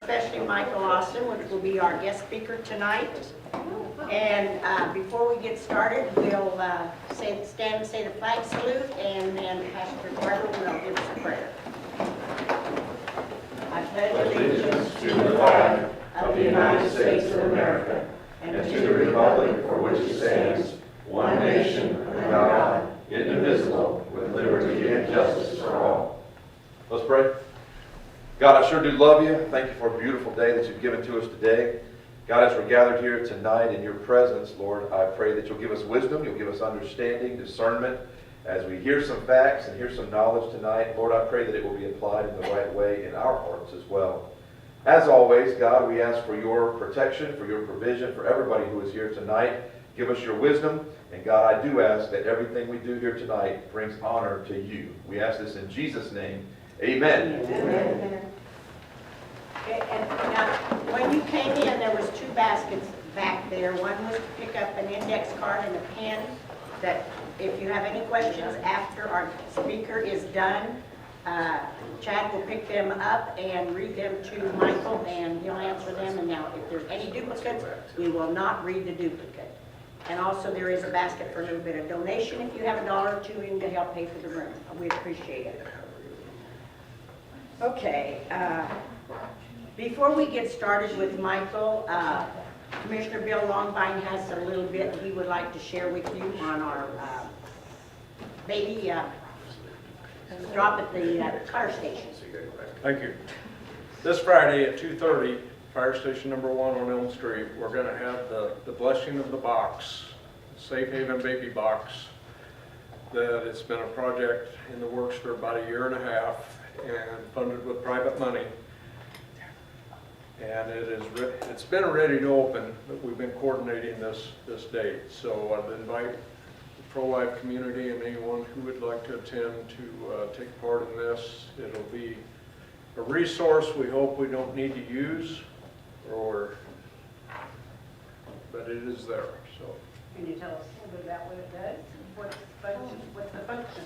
especially Michael Austin, which will be our guest speaker tonight. And before we get started, we'll stand and say the flag salute, and then Pastor Barbara will give us a prayer. I pledge allegiance to the flag of the United States of America and to the republic for which it stands, one nation, under God, indivisible, with liberty and justice for all. Let's pray. God, I sure do love you. Thank you for a beautiful day that you've given to us today. God, as we're gathered here tonight in your presence, Lord, I pray that you'll give us wisdom, you'll give us understanding, discernment, as we hear some facts and hear some knowledge tonight. Lord, I pray that it will be applied in the right way in our hearts as well. As always, God, we ask for your protection, for your provision, for everybody who is here tonight. Give us your wisdom. And God, I do ask that everything we do here tonight brings honor to you. We ask this in Jesus' name. Amen. Amen. Okay, and now, when you came in, there was two baskets back there. One was to pick up an index card and a pen, that if you have any questions after our speaker is done, Chad will pick them up and read them to Michael, and he'll answer them. And now, if there's any duplicates, we will not read the duplicate. And also, there is a basket for a little bit of donation if you have $1 or $2 in to help pay for the room. We appreciate it. Okay, before we get started with Michael, Commissioner Bill Longvine has a little bit he would like to share with you on our baby drop at the fire station. Thank you. This Friday at 2:30, Fire Station number 1 on Elm Street, we're going to have the blessing of the box, Safe Haven Baby Box. That it's been a project in the works for about 1.5 years and funded with private money. And it's been ready to open, but we've been coordinating this date. So I'd invite the pro-life community and anyone who would like to attend to take part in this. It'll be a resource we hope we don't need to use, but it is there. So. Can you tell us a little bit about what it does? What's the function?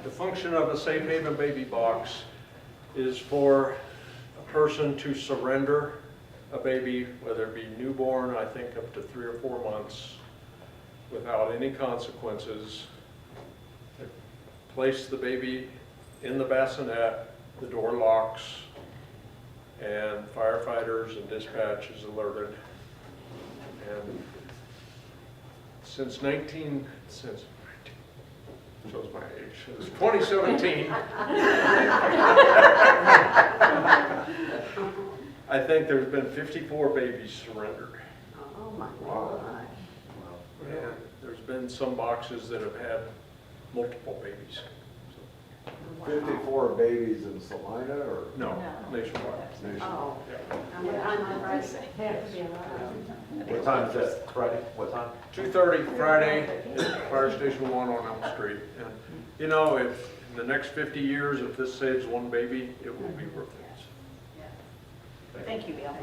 The function of a Safe Haven Baby Box is for a person to surrender a baby, whether it be newborn, I think up to 3 or 4 months, without any consequences. They place the baby in the bassinet, the door locks, and firefighters and dispatch is alerted. And since shows my age. It was 2017. I think there's been 54 babies surrendered. Oh my God. And there's been some boxes that have had multiple babies. 54 babies in Salina, or? No, nationwide. Oh. What time is that? Friday? What time? 2:30 Friday at Fire Station 1 on Elm Street. And you know, if in the next 50 years, if this saves one baby, it will be worth it. Thank you, Bill.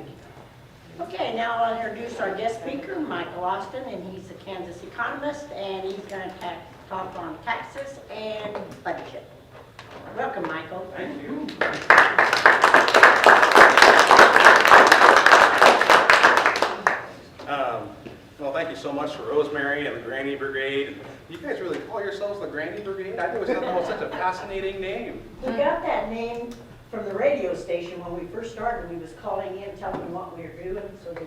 Okay, now I'll introduce our guest speaker, Michael Austin, and he's a Kansas economist, and he's going to talk on taxes and budget. Welcome, Michael. Thank you. Well, thank you so much for Rosemary and the Granny Brigade. You guys really call yourselves the Granny Brigade? I always thought that was such a fascinating name. We got that name from the radio station when we first started. We was calling in, telling them what we were doing, so they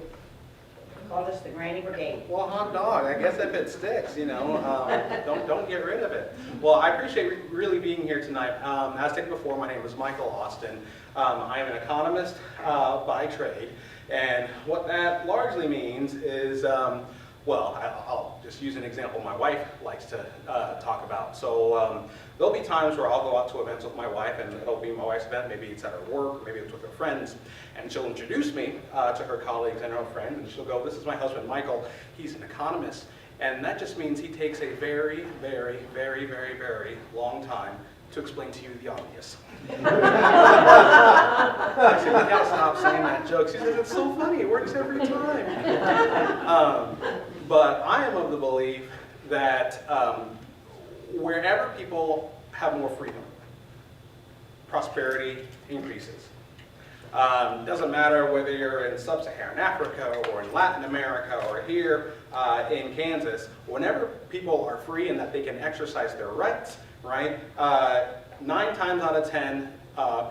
called us the Granny Brigade. Well, hot dog. I guess if it sticks, you know, don't get rid of it. Well, I appreciate really being here tonight. As stated before, my name is Michael Austin. I am an economist by trade, and what that largely means is, well, I'll just use an example my wife likes to talk about. So there'll be times where I'll go out to events with my wife, and it'll be my wife's event. Maybe it's at her work, maybe it's with her friends, and she'll introduce me to her colleagues and her friends, and she'll go, "This is my husband, Michael. He's an economist." And that just means he takes a very, very, very, very, very long time to explain to you the obvious. I said, "You gotta stop saying that joke." She says, "It's so funny, it works every time." But I am of the belief that wherever people have more freedom, prosperity increases. Doesn't matter whether you're in sub-Saharan Africa or in Latin America or here in Kansas, whenever people are free and that they can exercise their rights, right? 9 times out of 10,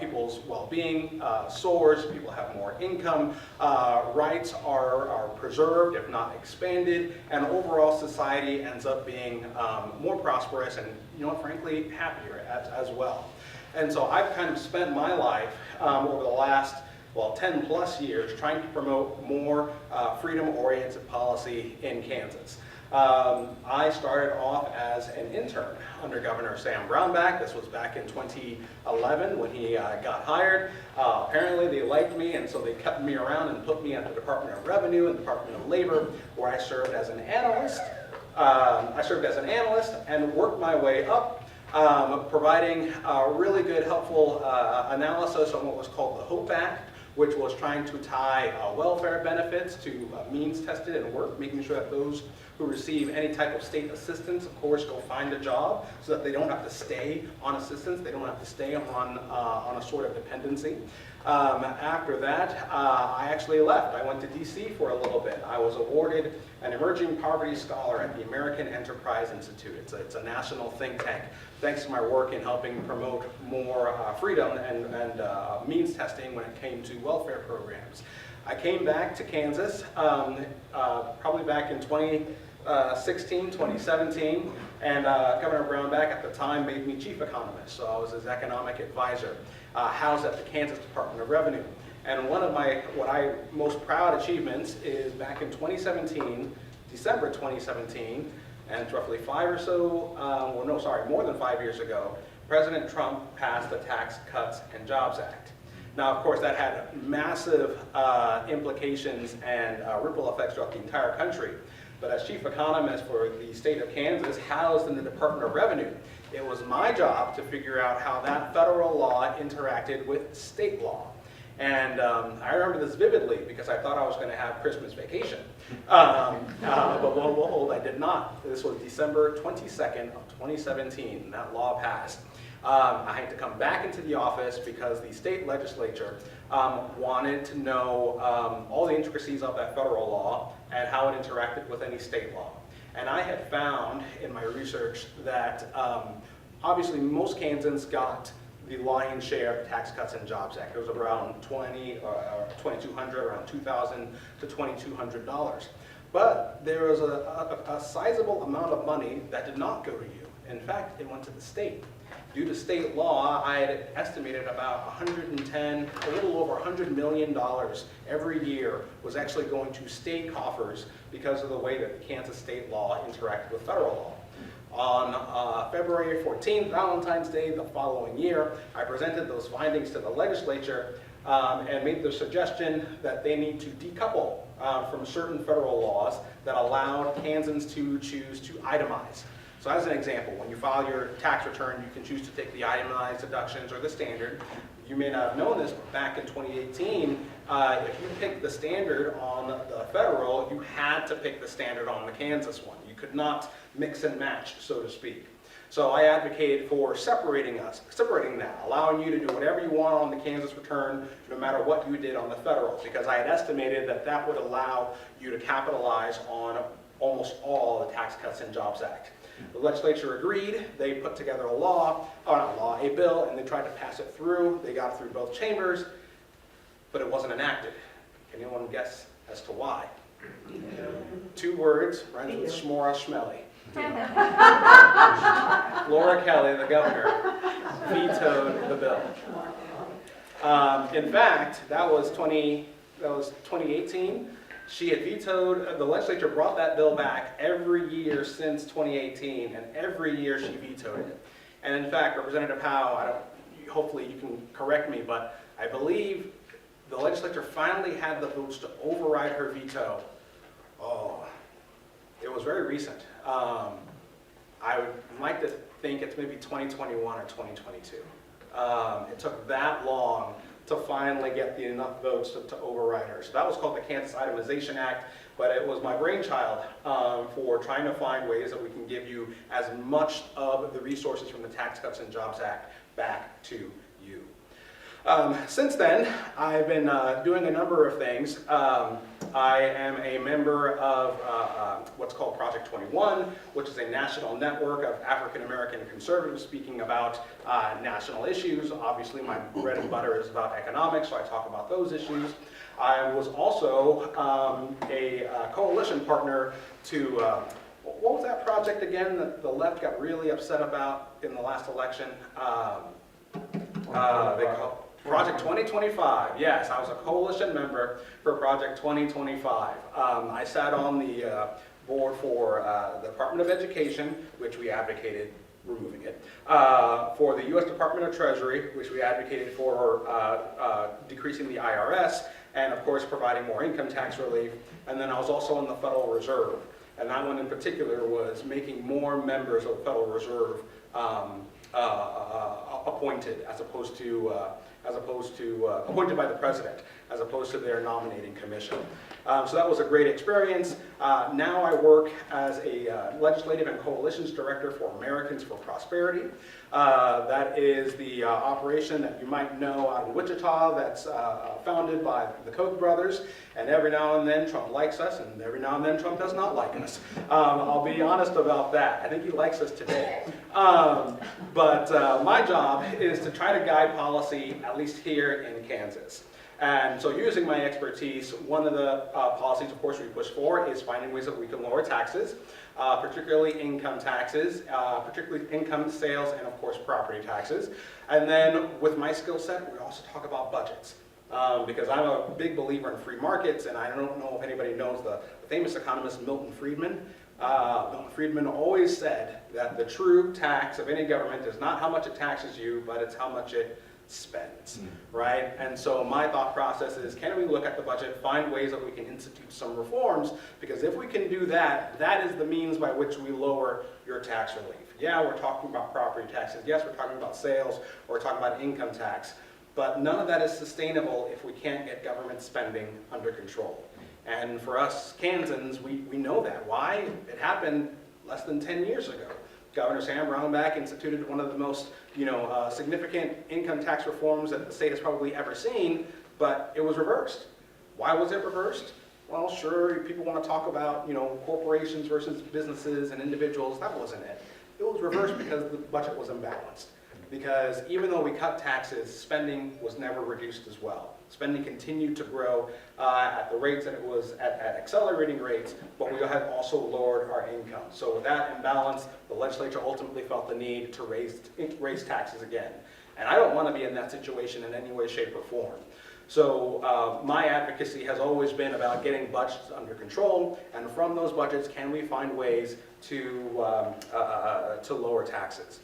people's well-being soars, people have more income, rights are preserved, if not expanded, and overall society ends up being more prosperous and, frankly, happier as well. And so I've kind of spent my life over the last 10 plus years trying to promote more freedom-oriented policy in Kansas. I started off as an intern under Governor Sam Brownback. This was back in 2011 when he got hired. Apparently they liked me, and so they kept me around and put me at the Department of Revenue and Department of Labor, where I served as an analyst. And worked my way up, providing really good, helpful analysis on what was called the HOPE Act, which was trying to tie welfare benefits to means tested and work, making sure that those who receive any type of state assistance, of course, go find a job so that they don't have to stay on assistance, they don't have to stay on a sort of dependency. After that, I actually left. I went to DC for a little bit. I was awarded an Emerging Poverty Scholar at the American Enterprise Institute. It's a national think tank, thanks to my work in helping promote more freedom and means testing when it came to welfare programs. I came back to Kansas probably back in 2016, 2017, and Governor Brownback at the time made me chief economist, so I was his economic advisor, housed at the Kansas Department of Revenue. And one of my most proud achievements is back in 2017, December 2017, and roughly more than 5 years ago, President Trump passed the Tax Cuts and Jobs Act. Now, of course, that had massive implications and ripple effects throughout the entire country. But as chief economist for the state of Kansas, housed in the Department of Revenue, it was my job to figure out how that federal law interacted with state law. And I remember this vividly because I thought I was going to have Christmas vacation. But lo and behold, I did not. This was December 22nd of 2017, and that law passed. I had to come back into the office because the state legislature wanted to know all the intricacies of that federal law and how it interacted with any state law. And I had found in my research that obviously most Kansans got the lion's share of the Tax Cuts and Jobs Act. It was around $2,200, around $2,000 to $2,200. But there was a sizable amount of money that did not go to you. In fact, it went to the state. Due to state law, I had estimated about a little over $100 million every year was actually going to state coffers because of the way that the Kansas state law interacted with federal law. On February 14th, Valentine's Day, the following year, I presented those findings to the legislature and made the suggestion that they need to decouple from certain federal laws that allowed Kansans to choose to itemize. So as an example, when you file your tax return, you can choose to take the itemized deductions or the standard. You may not have known this, but back in 2018, if you picked the standard on the federal, you had to pick the standard on the Kansas one. You could not mix and match, so to speak. So I advocated for separating that, allowing you to do whatever you want on the Kansas return, no matter what you did on the federal, because I had estimated that that would allow you to capitalize on almost all the Tax Cuts and Jobs Act. The legislature agreed. They put together a bill, and they tried to pass it through. They got it through both chambers, but it wasn't enacted. Can anyone guess as to why? 2 words, rhymes with Shmora Schmelly. Laura Kelly, the governor, vetoed the bill. In fact, that was 2018. She had vetoed, the legislature brought that bill back every year since 2018, and every year she vetoed it. And in fact, Representative Howe, hopefully you can correct me, but I believe the legislature finally had the votes to override her veto. Oh, it was very recent. I would like to think it's maybe 2021 or 2022. It took that long to finally get enough votes to override her. So that was called the Kansas Itemization Act, but it was my brainchild for trying to find ways that we can give you as much of the resources from the Tax Cuts and Jobs Act back to you. Since then, I've been doing a number of things. I am a member of what's called Project 21, which is a national network of African American conservatives speaking about national issues. Obviously, my bread and butter is about economics, so I talk about those issues. I was also a coalition partner to, what was that project again that the left got really upset about in the last election? They call Project 2025. Yes, I was a coalition member for Project 2025. I sat on the board for the Department of Education, which we advocated removing it, for the U.S. Department of Treasury, which we advocated for decreasing the IRS, and of course providing more income tax relief. And then I was also on the Federal Reserve, and that one in particular was making more members of the Federal Reserve appointed, as opposed to appointed by the president, as opposed to their nominating commission. So that was a great experience. Now I work as a legislative and coalitions director for Americans for Prosperity. That is the operation that you might know out in Wichita that's founded by the Koch brothers. And every now and then Trump likes us, and every now and then Trump does not like us. I'll be honest about that. I think he likes us today. But my job is to try to guide policy, at least here in Kansas. And so using my expertise, one of the policies, of course, we push for is finding ways that we can lower taxes, particularly income taxes, particularly income, sales, and of course, property taxes. And then with my skill set, we also talk about budgets. Because I'm a big believer in free markets, and I don't know if anybody knows the famous economist Milton Friedman. Milton Friedman always said that the true tax of any government is not how much it taxes you, but it's how much it spends, right? And so my thought process is, can we look at the budget, find ways that we can institute some reforms? Because if we can do that, that is the means by which we lower your tax relief. Yeah, we're talking about property taxes. Yes, we're talking about sales, or we're talking about income tax. But none of that is sustainable if we can't get government spending under control. And for us Kansans, we know that. Why? It happened less than 10 years ago. Governor Sam Brownback instituted one of the most significant income tax reforms that the state has probably ever seen, but it was reversed. Why was it reversed? Well, sure, people want to talk about corporations versus businesses and individuals. That wasn't it. It was reversed because the budget was imbalanced. Because even though we cut taxes, spending was never reduced as well. Spending continued to grow at the rates that it was at accelerating rates, but we had also lowered our income. So with that imbalance, the legislature ultimately felt the need to raise taxes again. And I don't want to be in that situation in any way, shape, or form. So my advocacy has always been about getting budgets under control, and from those budgets, can we find ways to lower taxes?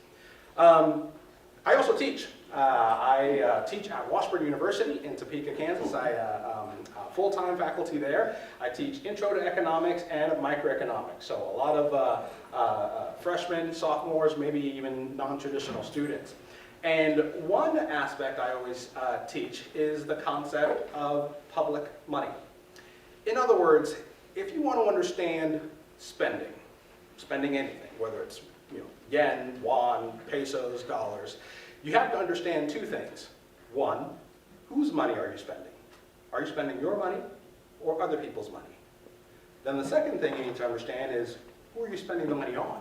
I also teach. I teach at Washburn University in Topeka, Kansas. I'm full-time faculty there. I teach Intro to Economics and Microeconomics. So a lot of freshmen, sophomores, maybe even non-traditional students. And one aspect I always teach is the concept of public money. In other words, if you want to understand spending anything, whether it's yen, won, pesos, dollars, you have to understand two things. One, whose money are you spending? Are you spending your money or other people's money? Then the second thing you need to understand is, who are you spending the money on?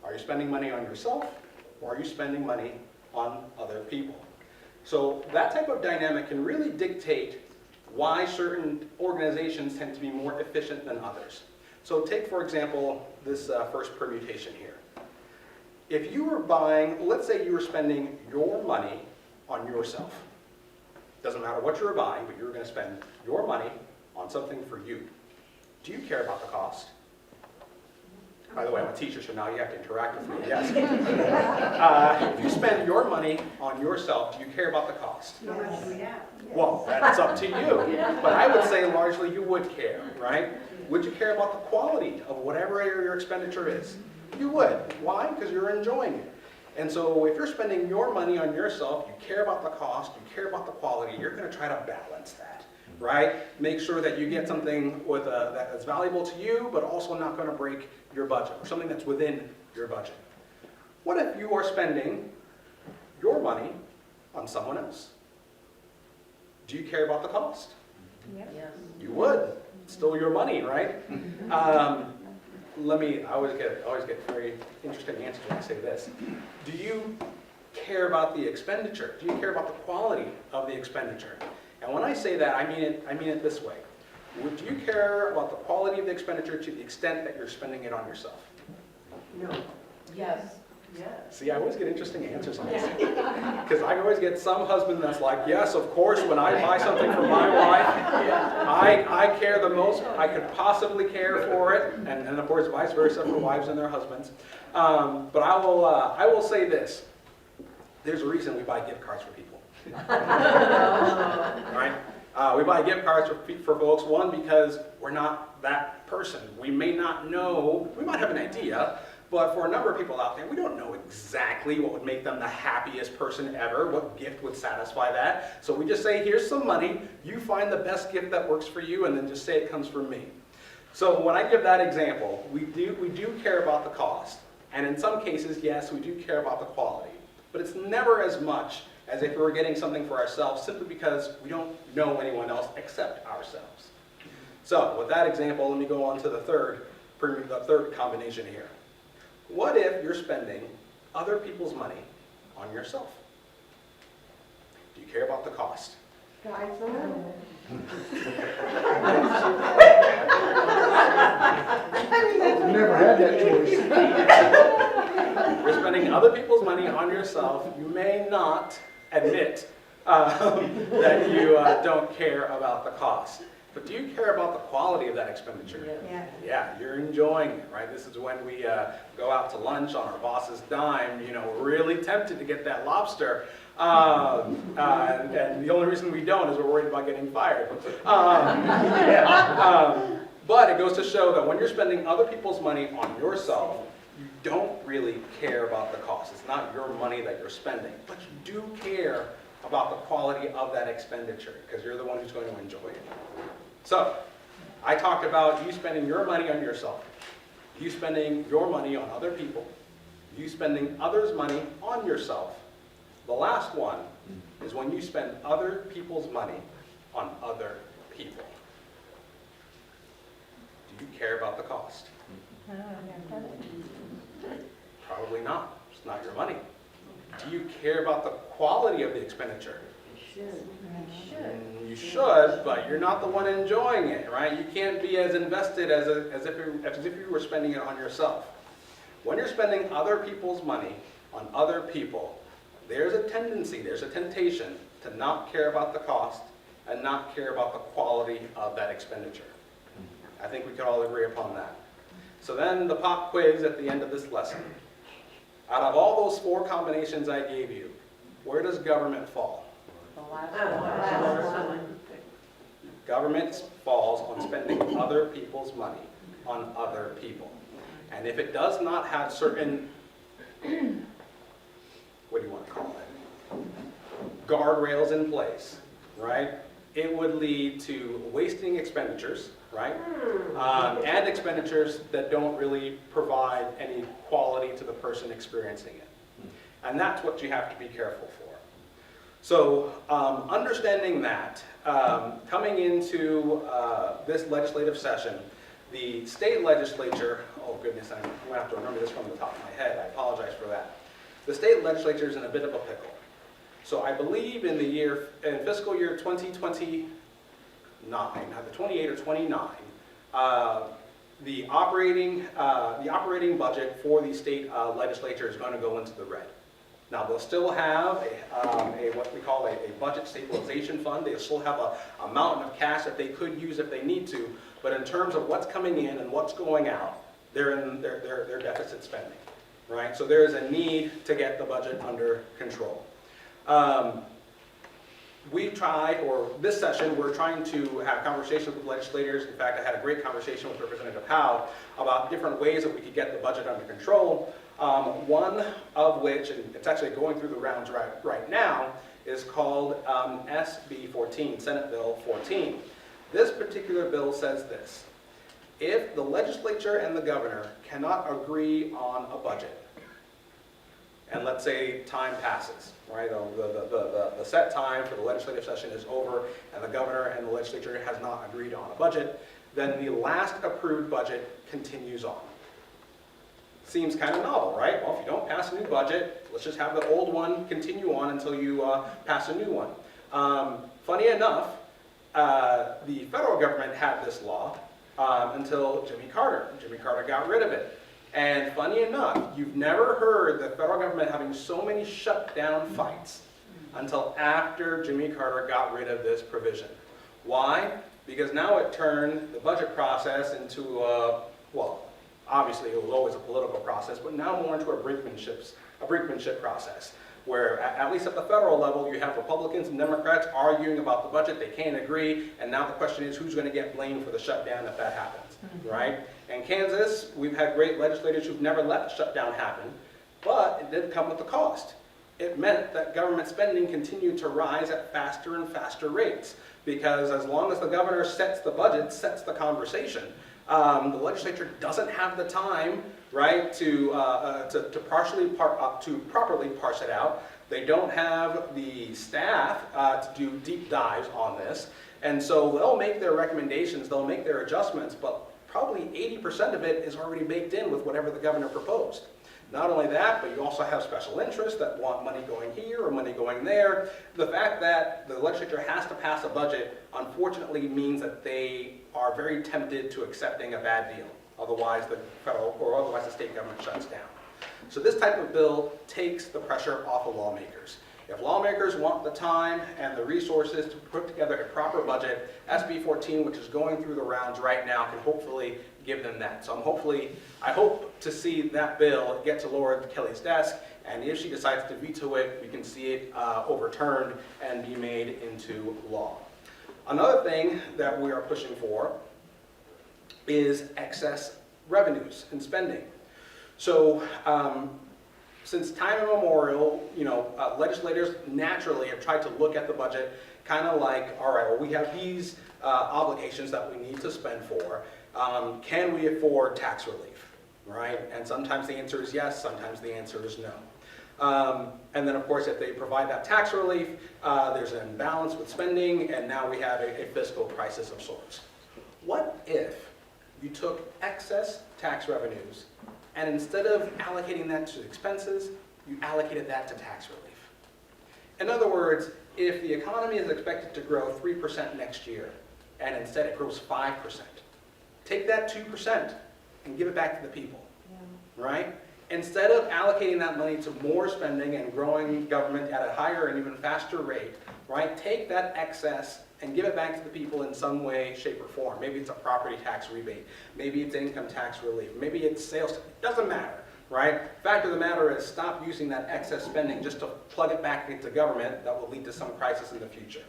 Are you spending money on yourself, or are you spending money on other people? So that type of dynamic can really dictate why certain organizations tend to be more efficient than others. So take, for example, this first permutation here. If you were buying, let's say you were spending your money on yourself. Doesn't matter what you were buying, but you were going to spend your money on something for you. Do you care about the cost? By the way, I'm a teacher, so now you have to interact with me. Yes. If you spend your money on yourself, do you care about the cost? How much do we have? Well, that's up to you. But I would say largely you would care, right? Would you care about the quality of whatever your expenditure is? You would. Why? Because you're enjoying it. And so if you're spending your money on yourself, you care about the cost, you care about the quality, you're going to try to balance that, right? Make sure that you get something that's valuable to you, but also not going to break your budget, or something that's within your budget. What if you are spending your money on someone else? Do you care about the cost? Yes. You would. It's still your money, right? I always get very interesting answers when I say this. Do you care about the expenditure? Do you care about the quality of the expenditure? And when I say that, I mean it this way. Would you care about the quality of the expenditure to the extent that you're spending it on yourself? No. Yes. Yes. See, I always get interesting answers on this. Because I always get some husband that's like, yes, of course, when I buy something for my wife, I care the most I could possibly care for it. And of course, vice versa for wives and their husbands. But I will say this. There's a reason we buy gift cards for people. Right? We buy gift cards for folks, one, because we're not that person. We may not know, we might have an idea, but for a number of people out there, we don't know exactly what would make them the happiest person ever, what gift would satisfy that. So we just say, here's some money, you find the best gift that works for you, and then just say it comes from me. So when I give that example, we do care about the cost. And in some cases, yes, we do care about the quality. But it's never as much as if we were getting something for ourselves simply because we don't know anyone else except ourselves. So with that example, let me go on to the third combination here. What if you're spending other people's money on yourself? Do you care about the cost? I've never had that choice. You're spending other people's money on yourself. You may not admit that you don't care about the cost. But do you care about the quality of that expenditure? Yeah. Yeah, you're enjoying it, right? This is when we go out to lunch on our boss's dime, we're really tempted to get that lobster. And the only reason we don't is we're worried about getting fired. But it goes to show that when you're spending other people's money on yourself, you don't really care about the cost. It's not your money that you're spending, but you do care about the quality of that expenditure because you're the one who's going to enjoy it. So, I talked about you spending your money on yourself, you spending your money on other people, you spending others' money on yourself. The last one is when you spend other people's money on other people. Do you care about the cost? Probably not. It's not your money. Do you care about the quality of the expenditure? You should, but you're not the one enjoying it, right? You can't be as invested as if you were spending it on yourself. When you're spending other people's money on other people, there's a tendency, there's a temptation to not care about the cost and not care about the quality of that expenditure. I think we can all agree upon that. So then the pop quiz at the end of this lesson. Out of all those four combinations I gave you, where does government fall? Government falls on spending other people's money on other people. And if it does not have certain, what do you want to call it? Guardrails in place, right? It would lead to wasting expenditures, right? And expenditures that don't really provide any quality to the person experiencing it. And that's what you have to be careful for. So understanding that, coming into this legislative session, the state legislature, oh goodness, I'm going to have to remember this from the top of my head, I apologize for that. The state legislature is in a bit of a pickle. So I believe in fiscal year 2029, either 28 or 29, the operating budget for the state legislature is going to go into the red. Now they'll still have what we call a budget stabilization fund. They'll still have a mountain of cash that they could use if they need to. But in terms of what's coming in and what's going out, they're in their deficit spending, right? So there is a need to get the budget under control. This session, we're trying to have conversations with legislators. In fact, I had a great conversation with Representative Howe about different ways that we could get the budget under control. One of which, and it's actually going through the rounds right now, is called SB 14, Senate Bill 14. This particular bill says this: if the legislature and the governor cannot agree on a budget, and let's say time passes, right? The set time for the legislative session is over, and the governor and the legislature has not agreed on a budget, then the last approved budget continues on. Seems kind of novel, right? Well, if you don't pass a new budget, let's just have the old one continue on until you pass a new one. Funny enough, the federal government had this law until Jimmy Carter. Jimmy Carter got rid of it. And funny enough, you've never heard the federal government having so many shutdown fights until after Jimmy Carter got rid of this provision. Why? Because now it turned the budget process into well, obviously it was always a political process, but now more into a brinkmanship process, where at least at the federal level, you have Republicans and Democrats arguing about the budget, they can't agree, and now the question is who's going to get blamed for the shutdown if that happens, right? In Kansas, we've had great legislators who've never let the shutdown happen, but it did come with a cost. It meant that government spending continued to rise at faster and faster rates, because as long as the governor sets the budget, sets the conversation, the legislature doesn't have the time, right, to properly parse it out. They don't have the staff to do deep dives on this, and so they'll make their recommendations, they'll make their adjustments, but probably 80% of it is already baked in with whatever the governor proposed. Not only that, but you also have special interests that want money going here or money going there. The fact that the legislature has to pass a budget, unfortunately, means that they are very tempted to accepting a bad deal. Otherwise, the federal or otherwise the state government shuts down. So this type of bill takes the pressure off of lawmakers. If lawmakers want the time and the resources to put together a proper budget, SB 14, which is going through the rounds right now, can hopefully give them that. So I hope to see that bill get to Laura Kelly's desk, and if she decides to veto it, we can see it overturned and be made into law. Another thing that we are pushing for is excess revenues and spending. So since time immemorial, legislators naturally have tried to look at the budget kind of like, all right, well, we have these obligations that we need to spend for. Can we afford tax relief, right? And sometimes the answer is yes, sometimes the answer is no. And then, of course, if they provide that tax relief, there's an imbalance with spending, and now we have a fiscal crisis of sorts. What if you took excess tax revenues and instead of allocating that to expenses, you allocated that to tax relief? In other words, if the economy is expected to grow 3% next year, and instead it grows 5%, take that 2% and give it back to the people, right? Instead of allocating that money to more spending and growing government at a higher and even faster rate, right? Take that excess and give it back to the people in some way, shape, or form. Maybe it's a property tax rebate. Maybe it's income tax relief. Maybe it's sales tax. It doesn't matter, right? Fact of the matter is, stop using that excess spending just to plug it back into government that will lead to some crisis in the future.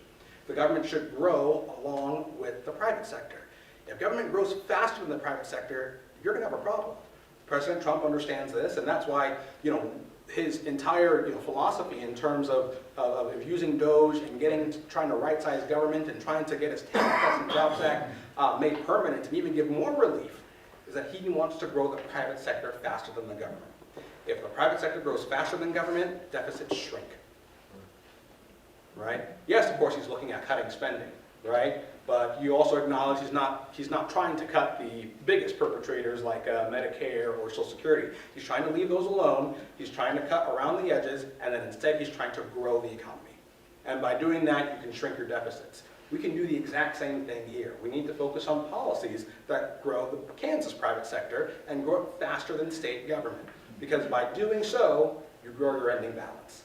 The government should grow along with the private sector. If government grows faster than the private sector, you're going to have a problem. President Trump understands this, and that's why, his entire philosophy in terms of using Doge and trying to right-size government and trying to get his Tax Cuts and Jobs Act made permanent and even give more relief is that he wants to grow the private sector faster than the government. If the private sector grows faster than government, deficits shrink, right? Yes, of course, he's looking at cutting spending, right? But you also acknowledge he's not trying to cut the biggest perpetrators like Medicare or Social Security. He's trying to leave those alone. He's trying to cut around the edges, and then instead he's trying to grow the economy. And by doing that, you can shrink your deficits. We can do the exact same thing here. We need to focus on policies that grow the Kansas private sector and grow it faster than state government. Because by doing so, you grow your ending balance,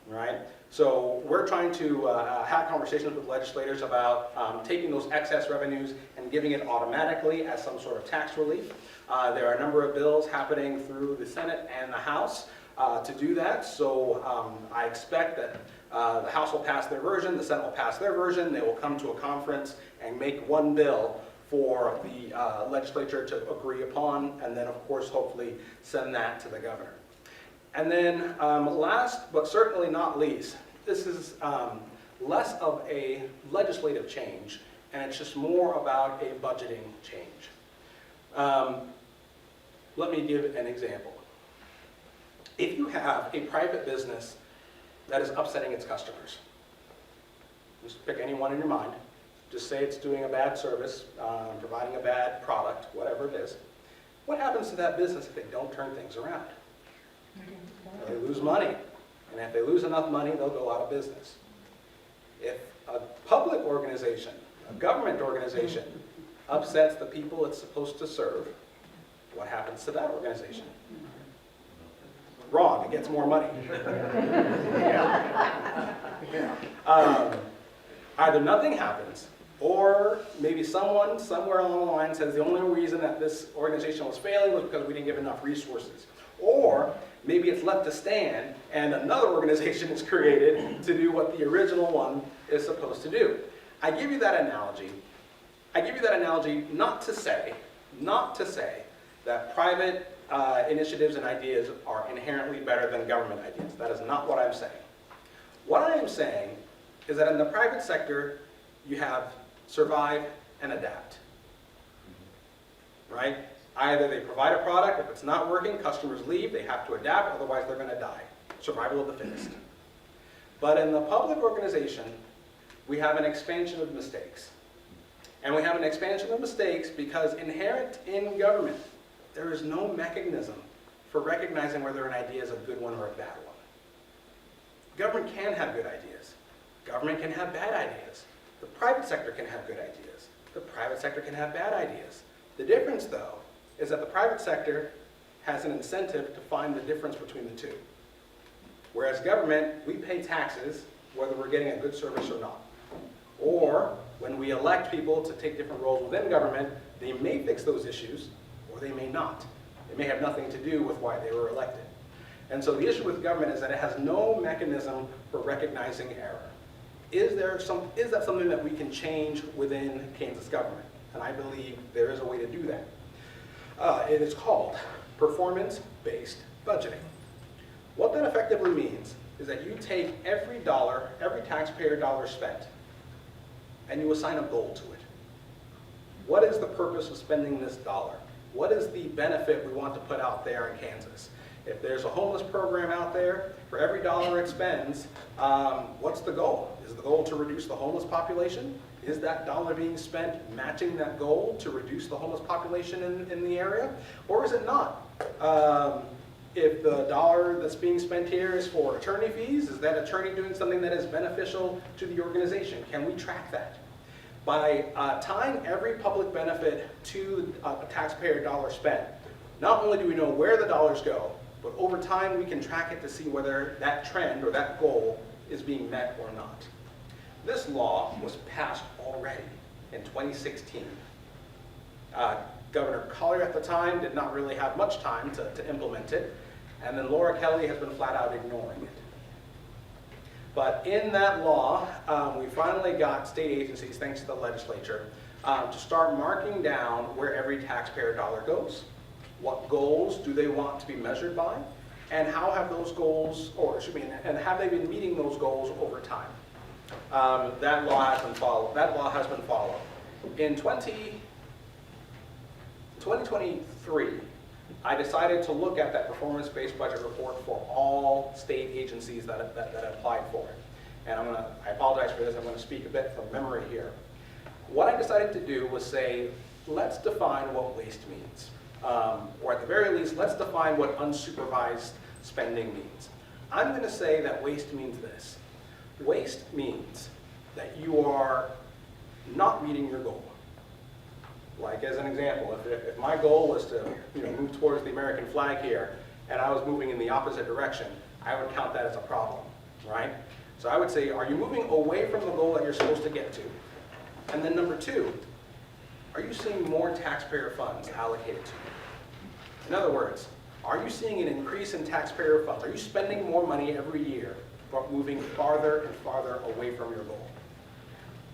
right? So we're trying to have conversations with legislators about taking those excess revenues and giving it automatically as some sort of tax relief. There are a number of bills happening through the Senate and the House to do that. So I expect that the House will pass their version, the Senate will pass their version, they will come to a conference and make one bill for the legislature to agree upon, and then of course hopefully send that to the governor. And then last but certainly not least, this is less of a legislative change, and it's just more about a budgeting change. Let me give an example. If you have a private business that is upsetting its customers, just pick anyone in your mind, just say it's doing a bad service, providing a bad product, whatever it is, what happens to that business if they don't turn things around? They lose money, and if they lose enough money, they'll go out of business. If a public organization, a government organization, upsets the people it's supposed to serve, what happens to that organization? Wrong, it gets more money. Either nothing happens, or maybe someone somewhere along the line says the only reason that this organization was failing was because we didn't give enough resources. Or maybe it's left to stand and another organization is created to do what the original one is supposed to do. I give you that analogy not to say that private initiatives and ideas are inherently better than government ideas. That is not what I'm saying. What I am saying is that in the private sector, you have survive and adapt, right? Either they provide a product, if it's not working, customers leave, they have to adapt, otherwise they're going to die. Survival of the fittest. But in the public organization, we have an expansion of mistakes. And we have an expansion of mistakes because inherent in government, there is no mechanism for recognizing whether an idea is a good one or a bad one. Government can have good ideas. Government can have bad ideas. The private sector can have good ideas. The private sector can have bad ideas. The difference, though, is that the private sector has an incentive to find the difference between the two. Whereas government, we pay taxes whether we're getting a good service or not. Or when we elect people to take different roles within government, they may fix those issues or they may not. It may have nothing to do with why they were elected. And so the issue with government is that it has no mechanism for recognizing error. Is that something that we can change within Kansas government? And I believe there is a way to do that. It is called performance-based budgeting. What that effectively means is that you take every dollar, every taxpayer dollar spent, and you assign a goal to it. What is the purpose of spending this dollar? What is the benefit we want to put out there in Kansas? If there's a homeless program out there, for every dollar it spends, what's the goal? Is the goal to reduce the homeless population? Is that dollar being spent matching that goal to reduce the homeless population in the area? Or is it not? If the dollar that's being spent here is for attorney fees, is that attorney doing something that is beneficial to the organization? Can we track that? By tying every public benefit to a taxpayer dollar spent, not only do we know where the dollars go, but over time we can track it to see whether that trend or that goal is being met or not. This law was passed already in 2016. Governor Collier at the time did not really have much time to implement it, and then Laura Kelly has been flat out ignoring it. But in that law, we finally got state agencies, thanks to the legislature, to start marking down where every taxpayer dollar goes. What goals do they want to be measured by? And how have those goals, and have they been meeting those goals over time? That law has been followed. In 2023, I decided to look at that performance-based budget report for all state agencies that applied for it. And I apologize for this, I'm going to speak a bit from memory here. What I decided to do was say, let's define what waste means. Or at the very least, let's define what unsupervised spending means. I'm going to say that waste means this. Waste means that you are not meeting your goal. Like as an example, if my goal was to move towards the American flag here, and I was moving in the opposite direction, I would count that as a problem, right? So I would say, are you moving away from the goal that you're supposed to get to? And then number two, are you seeing more taxpayer funds allocated to you? In other words, are you seeing an increase in taxpayer funds? Are you spending more money every year but moving farther and farther away from your goal?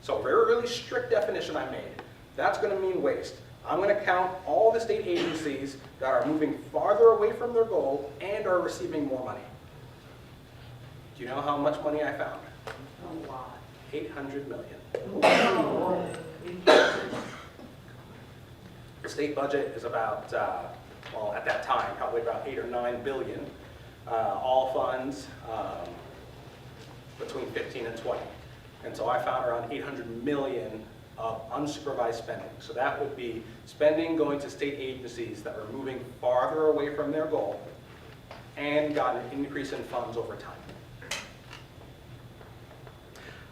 So a very, really strict definition I made. That's going to mean waste. I'm going to count all the state agencies that are moving farther away from their goal and are receiving more money. Do you know how much money I found? A lot. $800 million. The state budget is about, well, at that time, probably about $8 or $9 billion. all funds between 15 and 20. And so I found around 800 million of unsupervised spending. So that would be spending going to state agencies that were moving farther away from their goal and got an increase in funds over time.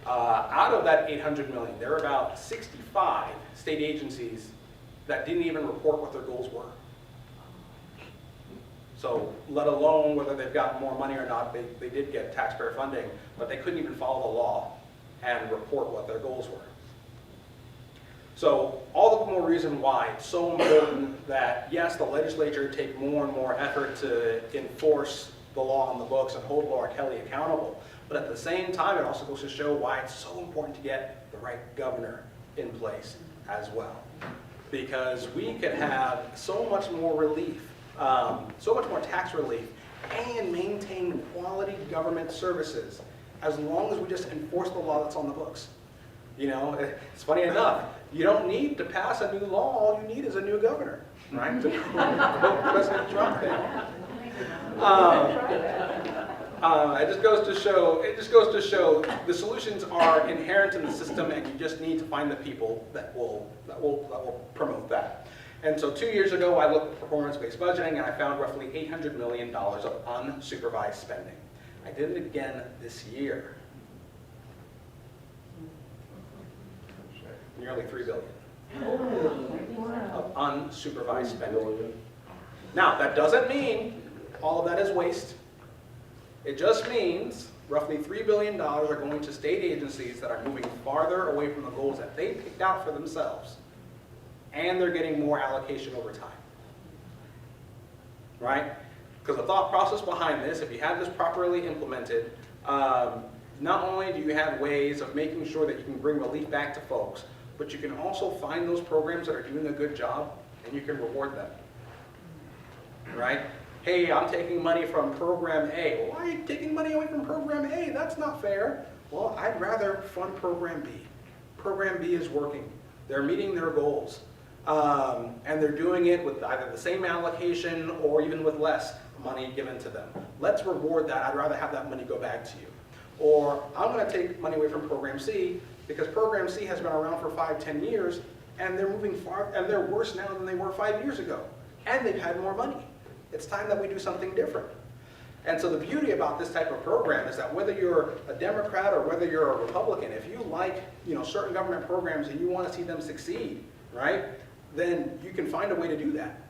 Out of that 800 million, there were about 65 state agencies that didn't even report what their goals were. So let alone whether they've got more money or not, they did get taxpayer funding, but they couldn't even follow the law and report what their goals were. So all the more reason why it's so important that, yes, the legislature take more and more effort to enforce the law on the books and hold Laura Kelly accountable. But at the same time, it also goes to show why it's so important to get the right governor in place as well. Because we could have so much more relief, so much more tax relief, and maintain quality government services as long as we just enforce the law that's on the books. You know, it's funny enough, you don't need to pass a new law, all you need is a new governor, right? To vote President Trump in. It just goes to show the solutions are inherent in the system, and you just need to find the people that will promote that. And so 2 years ago, I looked at performance-based budgeting, and I found roughly $800 million of unsupervised spending. I did it again this year. Nearly $3 billion of unsupervised spending. Now, that doesn't mean all of that is waste. It just means roughly $3 billion are going to state agencies that are moving farther away from the goals that they picked out for themselves, and they're getting more allocation over time. Right? Because the thought process behind this, if you have this properly implemented, not only do you have ways of making sure that you can bring relief back to folks, but you can also find those programs that are doing a good job, and you can reward them. Right? Hey, I'm taking money from program A. Well, why are you taking money away from program A? That's not fair. Well, I'd rather fund program B. Program B is working. They're meeting their goals. And they're doing it with either the same allocation or even with less money given to them. Let's reward that. I'd rather have that money go back to you. Or I'm going to take money away from program C because program C has been around for 5-10 years, and they're moving far, and they're worse now than they were 5 years ago. And they've had more money. It's time that we do something different. And so the beauty about this type of program is that whether you're a Democrat or whether you're a Republican, if you like, certain government programs and you want to see them succeed, right, then you can find a way to do that.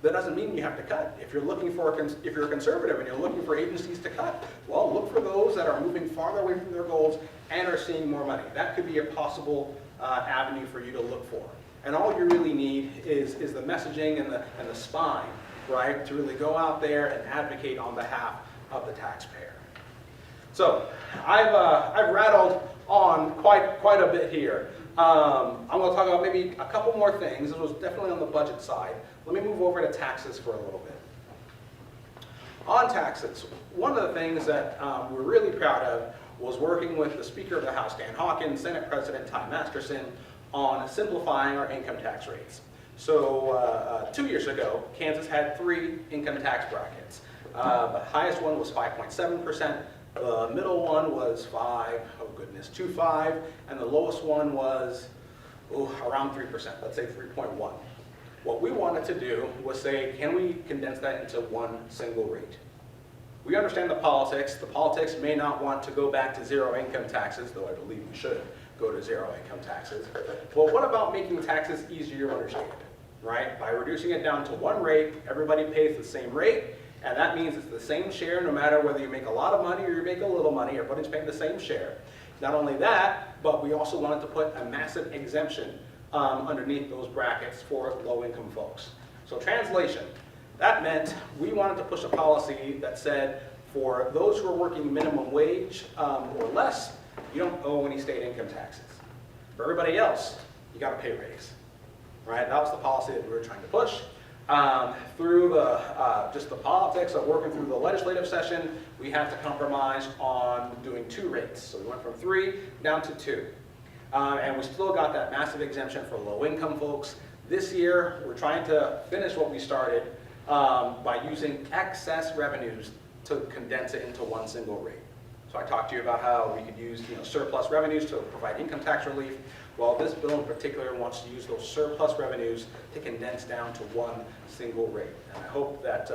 That doesn't mean you have to cut. If you're looking for, if you're a conservative and you're looking for agencies to cut, well, look for those that are moving farther away from their goals and are seeing more money. That could be a possible avenue for you to look for. And all you really need is the messaging and the spine, right, to really go out there and advocate on behalf of the taxpayer. So I've rattled on quite a bit here. I'm going to talk about maybe a couple more things. This was definitely on the budget side. Let me move over to taxes for a little bit. On taxes, one of the things that we're really proud of was working with the Speaker of the House, Dan Hawkins, Senate President Ty Masterson, on simplifying our income tax rates. So 2 years ago, Kansas had 3 income tax brackets. The highest one was 5.7%. The middle one was 2.5, and the lowest one was around 3%, let's say 3.1. What we wanted to do was say, can we condense that into one single rate? We understand the politics. The politics may not want to go back to zero income taxes, though I believe we should go to zero income taxes. Well, what about making taxes easier to understand, right? By reducing it down to one rate, everybody pays the same rate, and that means it's the same share no matter whether you make a lot of money or you make a little money, everybody's paying the same share. Not only that, but we also wanted to put a massive exemption underneath those brackets for low-income folks. So translation, that meant we wanted to push a policy that said for those who are working minimum wage or less, you don't owe any state income taxes. For everybody else, you got to pay raise, right? That was the policy that we were trying to push. Through just the politics of working through the legislative session, we had to compromise on doing 2 rates. So we went from 3 down to 2. And we still got that massive exemption for low-income folks. This year, we're trying to finish what we started by using excess revenues to condense it into one single rate. So I talked to you about how we could use surplus revenues to provide income tax relief. Well, this bill in particular wants to use those surplus revenues to condense down to one single rate. And I hope that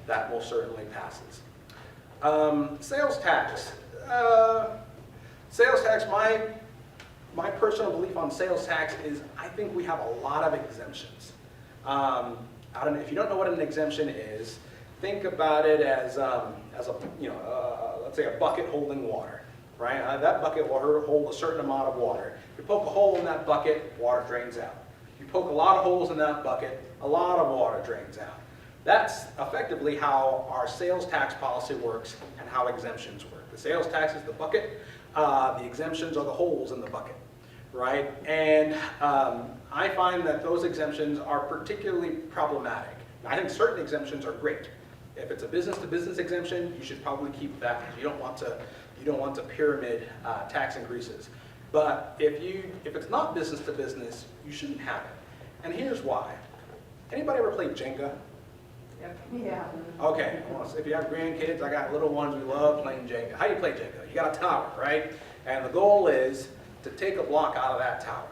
that will certainly passes. Sales tax. Sales tax, my personal belief on sales tax is I think we have a lot of exemptions. I don't know, if you don't know what an exemption is, think about it as let's say a bucket holding water, right? That bucket will hold a certain amount of water. If you poke a hole in that bucket, water drains out. If you poke a lot of holes in that bucket, a lot of water drains out. That's effectively how our sales tax policy works and how exemptions work. The sales tax is the bucket, the exemptions are the holes in the bucket, right? And I find that those exemptions are particularly problematic. I think certain exemptions are great. If it's a business-to-business exemption, you should probably keep that because you don't want to pyramid tax increases. But if it's not business-to-business, you shouldn't have it. And here's why. Anybody ever played Jenga? Yeah. Okay, well, if you have grandkids, I got little ones, we love playing Jenga. How do you play Jenga? You got a tower, right? And the goal is to take a block out of that tower.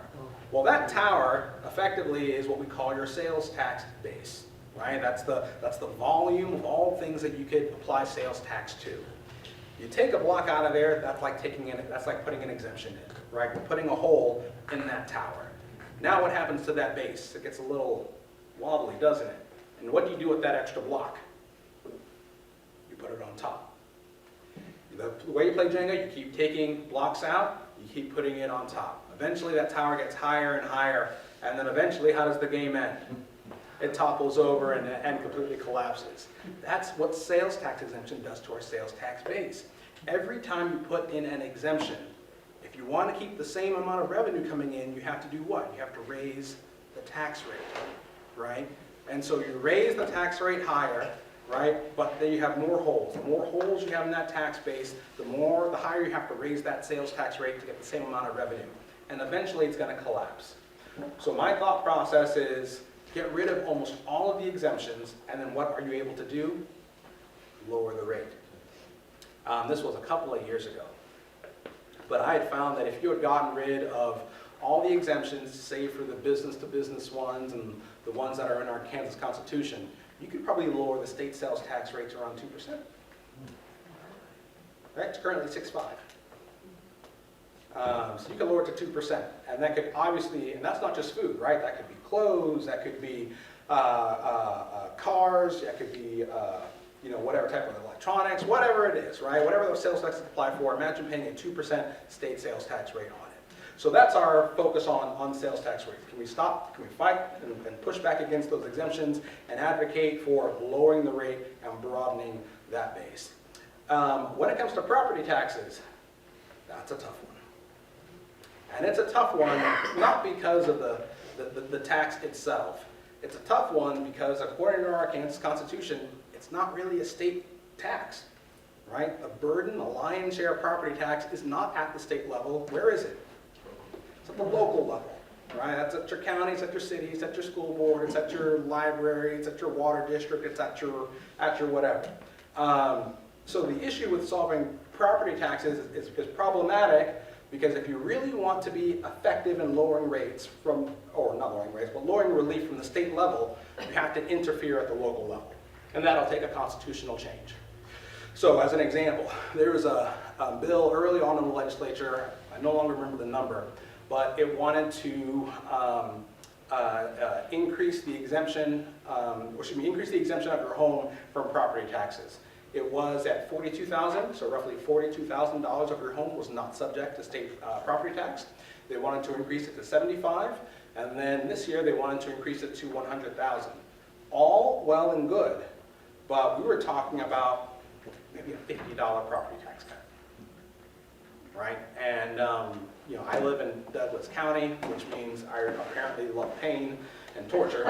Well, that tower effectively is what we call your sales tax base, right? That's the volume of all things that you could apply sales tax to. You take a block out of there, that's like putting an exemption in, right? We're putting a hole in that tower. Now what happens to that base? It gets a little wobbly, doesn't it? And what do you do with that extra block? You put it on top. The way you play Jenga, you keep taking blocks out, you keep putting it on top. Eventually that tower gets higher and higher, and then eventually how does the game end? It topples over and completely collapses. That's what sales tax exemption does to our sales tax base. Every time you put in an exemption, if you want to keep the same amount of revenue coming in, you have to do what? You have to raise the tax rate, right? And so you raise the tax rate higher, right? But then you have more holes. The more holes you have in that tax base, the higher you have to raise that sales tax rate to get the same amount of revenue. And eventually it's going to collapse. So my thought process is get rid of almost all of the exemptions, and then what are you able to do? Lower the rate. This was a couple of years ago. But I had found that if you had gotten rid of all the exemptions, save for the business-to-business ones and the ones that are in our Kansas Constitution, you could probably lower the state sales tax rates around 2%. Right? It's currently 6.5. So you can lower it to 2%. And that could obviously, and that's not just food, right? That could be clothes, that could be cars, that could be whatever type of electronics, whatever it is, right? Whatever those sales taxes apply for, imagine paying a 2% state sales tax rate on it. So that's our focus on sales tax rates. Can we stop, can we fight and push back against those exemptions and advocate for lowering the rate and broadening that base? When it comes to property taxes, that's a tough one. And it's a tough one not because of the tax itself. It's a tough one because according to our Kansas Constitution, it's not really a state tax, right? The burden, the lion's share of property tax is not at the state level. Where is it? It's at the local level, right? That's at your county, it's at your city, it's at your school board, it's at your library, it's at your water district, it's at your whatever. So the issue with solving property taxes is problematic because if you really want to be effective in lowering rates lowering relief from the state level, you have to interfere at the local level. And that'll take a constitutional change. So as an example, there was a bill early on in the legislature, I no longer remember the number, but it wanted to increase the exemption of your home from property taxes. It was at $42,000, so roughly $42,000 of your home was not subject to state property tax. They wanted to increase it to $75,000, and then this year they wanted to increase it to $100,000. All well and good, but we were talking about maybe a $50 property tax cut, right? And I live in Douglas County, which means I apparently love pain and torture,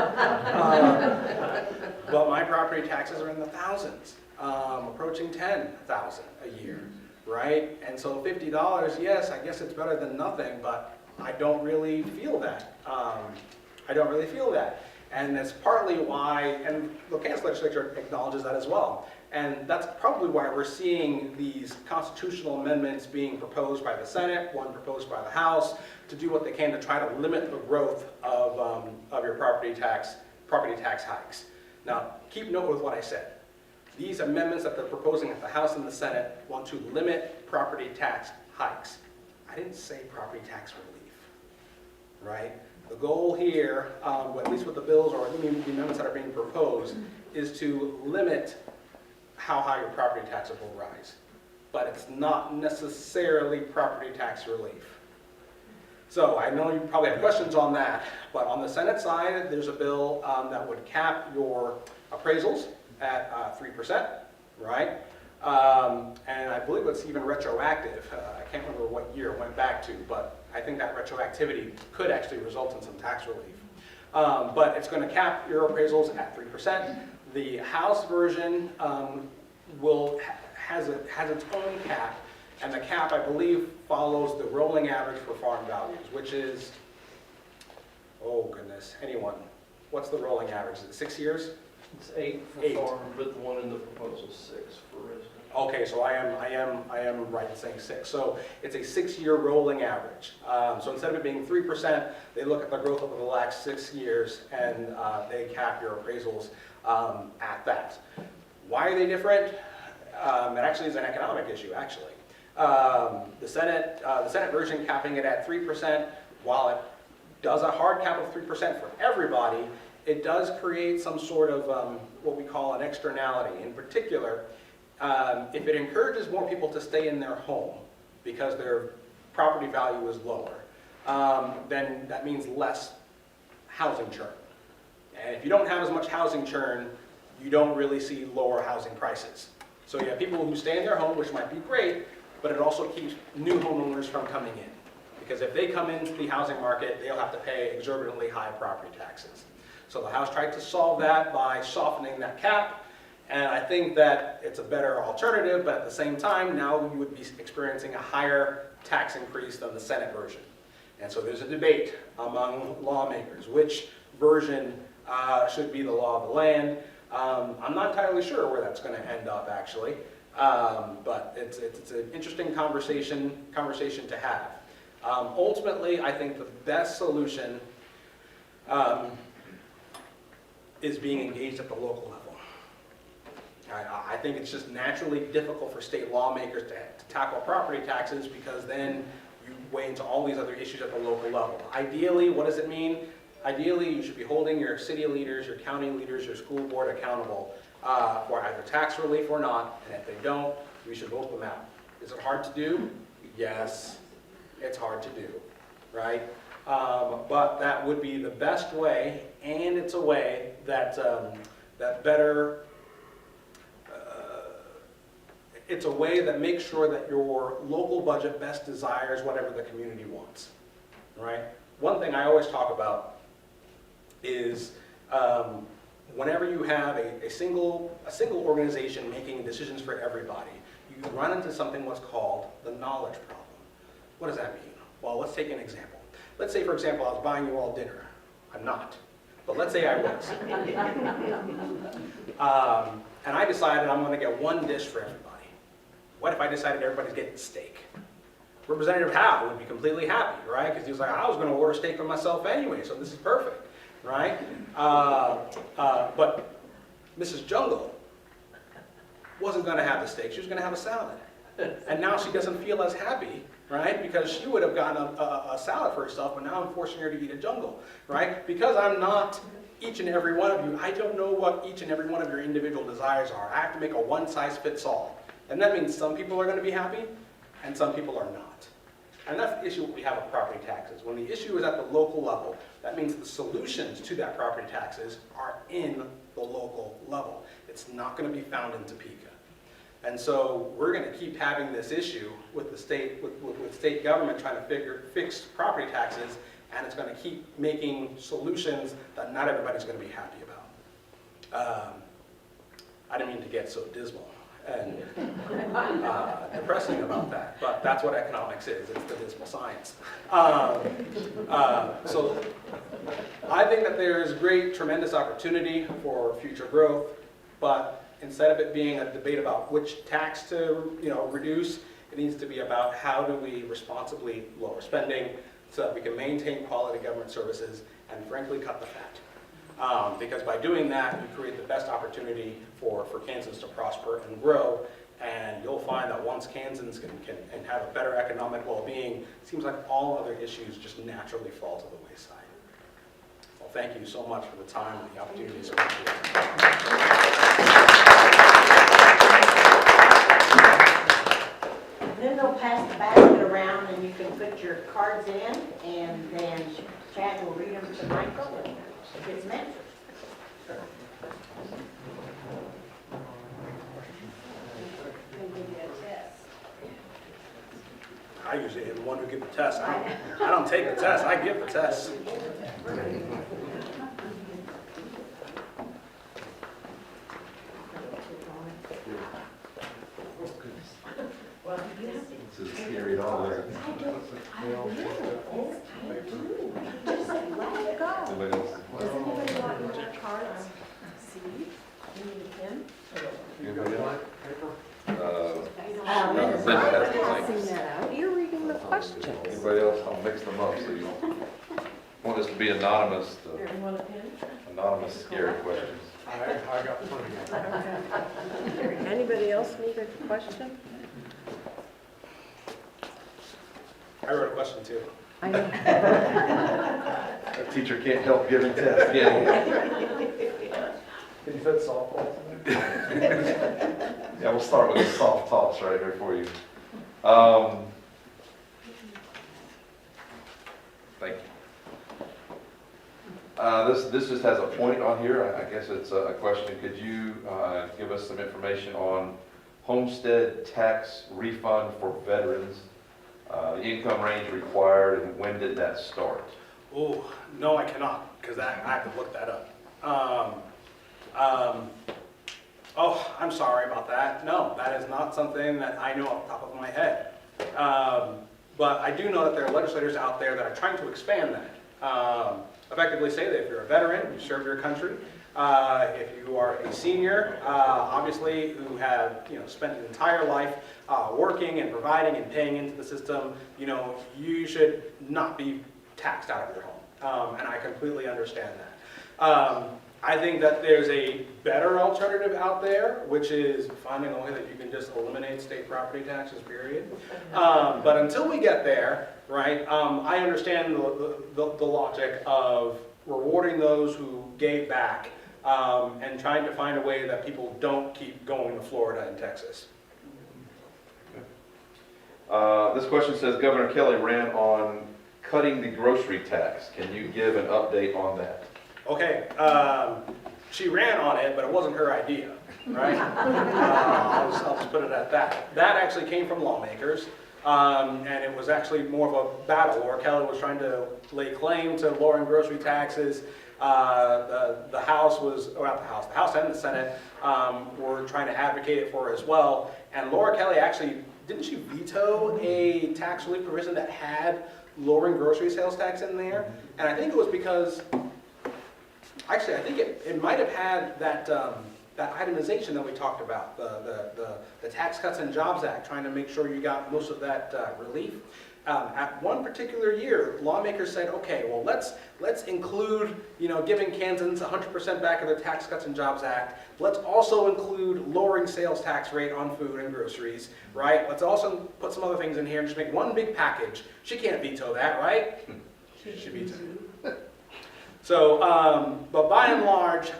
but my property taxes are in the thousands. Approaching $10,000 a year, right? And so $50, yes, I guess it's better than nothing, but I don't really feel that. And that's partly why, and the Kansas legislature acknowledges that as well. And that's probably why we're seeing these constitutional amendments being proposed by the Senate, one proposed by the House, to do what they can to try to limit the growth of your property tax hikes. Now, keep note with what I said. These amendments that they're proposing at the House and the Senate want to limit property tax hikes. I didn't say property tax relief, right? The goal here, at least with the bills or the amendments that are being proposed, is to limit how high your property taxes will rise. But it's not necessarily property tax relief. So I know you probably have questions on that, but on the Senate side, there's a bill that would cap your appraisals at 3%, right? And I believe it's even retroactive. I can't remember what year it went back to, but I think that retroactivity could actually result in some tax relief. But it's going to cap your appraisals at 3%. The House version has its own cap, and the cap, I believe, follows the rolling average for farm values, which is, oh goodness, anyone, what's the rolling average? Is it 6 years? It's 8 for 8. farm, but the one in the proposal 6 for residential. Okay, so I am right in saying 6. So it's a 6-year rolling average. So instead of it being 3%, they look at the growth over the last 6 years and they cap your appraisals at that. Why are they different? It actually is an economic issue, actually. The Senate version capping it at 3%, while it does a hard cap of 3% for everybody, it does create some sort of what we call an externality. In particular, if it encourages more people to stay in their home because their property value is lower, then that means less housing churn. And if you don't have as much housing churn, you don't really see lower housing prices. So you have people who stay in their home, which might be great, but it also keeps new homeowners from coming in. Because if they come into the housing market, they'll have to pay exorbitantly high property taxes. So the House tried to solve that by softening that cap, and I think that it's a better alternative, but at the same time, now you would be experiencing a higher tax increase than the Senate version. And so there's a debate among lawmakers, which version should be the law of the land. I'm not entirely sure where that's going to end up, actually, but it's an interesting conversation to have. Ultimately, I think the best solution is being engaged at the local level. I think it's just naturally difficult for state lawmakers to tackle property taxes because then you weigh into all these other issues at the local level. Ideally, what does it mean? Ideally, you should be holding your city leaders, your county leaders, your school board accountable for either tax relief or not, and if they don't, we should vote them out. Is it hard to do? Yes, it's hard to do, right? But that would be the best way, and it's a way that it's a way that makes sure that your local budget best desires whatever the community wants, right? One thing I always talk about is whenever you have a single organization making decisions for everybody, you run into something what's called the knowledge problem. What does that mean? Well, let's take an example. Let's say, for example, I was buying you all dinner. I'm not, but let's say I was. And I decided I'm going to get one dish for everybody. What if I decided everybody's getting steak? Representative Howe would be completely happy, right? Because he was like, I was going to order steak for myself anyway, so this is perfect, right? But Mrs. Jungle wasn't going to have the steak. She was going to have a salad. And now she doesn't feel as happy, right? Because she would have gotten a salad for herself, but now I'm forcing her to eat a jungle, right? Because I'm not each and every one of you, I don't know what each and every one of your individual desires are. I have to make a one-size-fits-all. And that means some people are going to be happy, and some people are not. And that's the issue we have with property taxes. When the issue is at the local level, that means the solutions to that property taxes are in the local level. It's not going to be found in Topeka. And so we're going to keep having this issue with the state, with state government trying to fix property taxes, and it's going to keep making solutions that not everybody's going to be happy about. I didn't mean to get so dismal and depressing about that, but that's what economics is. It's the dismal science. So I think that there's great, tremendous opportunity for future growth, but instead of it being a debate about which tax to, reduce, it needs to be about how do we responsibly lower spending so that we can maintain quality government services and frankly cut the fat. Because by doing that, we create the best opportunity for Kansans to prosper and grow. And you'll find that once Kansans can have a better economic well-being, it seems like all other issues just naturally fall to the wayside. Well, thank you so much for the time and the opportunity to speak to you. Then they'll pass the basket around and you can put your cards in and then Chad will read them to Michael and get some answers. We'll give you a test. I usually am the one who gives the test. I don't take the test, I give the test. This is scary at all, isn't it? Anybody else? Does anybody want more cards? See? You need a pen? Anybody else? Linda Linda has the Passing blanks. that out, you're reading the questions. Anybody else? I'll mix them up so you want this to be anonymous, You want a pen? anonymous scary questions. I got plenty. Anybody else need a question? I wrote a question too. I know. A teacher can't help giving tests, can Can you fit softball? he? Yeah, we'll start with a soft toss right here for you. Thank you. This just has a point on here. I guess it's a question. Could you give us some information on homestead tax refund for veterans? The income range required, and when did that start? Oh, no, I cannot, because I have to look that up. Oh, I'm sorry about that. No, that is not something that I know off the top of my head. But I do know that there are legislators out there that are trying to expand that. Effectively say that if you're a veteran, you serve your country. If you are a senior, obviously, who have spent an entire life working and providing and paying into the system, you should not be taxed out of your home. And I completely understand that. I think that there's a better alternative out there, which is finding a way that you can just eliminate state property taxes, period. But until we get there, right, I understand the logic of rewarding those who gave back and trying to find a way that people don't keep going to Florida and Texas. This question says Governor Kelly ran on cutting the grocery tax. Can you give an update on that? Okay, she ran on it, but it wasn't her idea, right? I'll just put it at that. That actually came from lawmakers, and it was actually more of a battle where Kelly was trying to lay claim to lowering grocery taxes. The House was, or not the House and the Senate were trying to advocate it for her as well. And Laura Kelly actually, didn't she veto a tax relief provision that had lowering grocery sales tax in there? And I think it was because, actually, I think it might have had that that itemization that we talked about, the Tax Cuts and Jobs Act, trying to make sure you got most of that relief. At one particular year, lawmakers said, okay, well, let's include, giving Kansans 100% back of their Tax Cuts and Jobs Act. Let's also include lowering sales tax rate on food and groceries, right? Let's also put some other things in here and just make one big package. She can't veto that, right? She vetoed it. So, but by and large,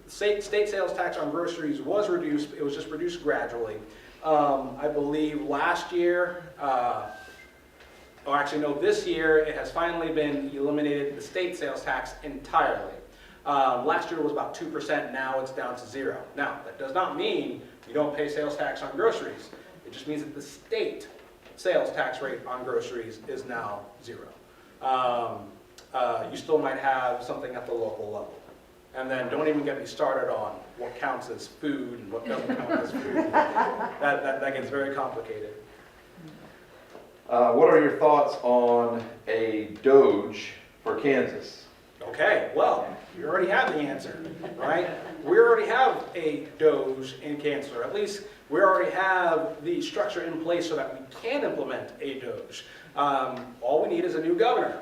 state sales tax on groceries was reduced. It was just reduced gradually. I believe last year, or actually no, this year, it has finally been eliminated, the state sales tax entirely. Last year was about 2%, now it's down to 0. Now, that does not mean you don't pay sales tax on groceries. It just means that the state sales tax rate on groceries is now 0. You still might have something at the local level. And then don't even get me started on what counts as food and what doesn't count as food. That gets very complicated. What are your thoughts on a Doge for Kansas? Okay, well, you already have the answer, right? We already have a DOGE in Kansas, or at least we already have the structure in place so that we can implement a DOGE. All we need is a new governor.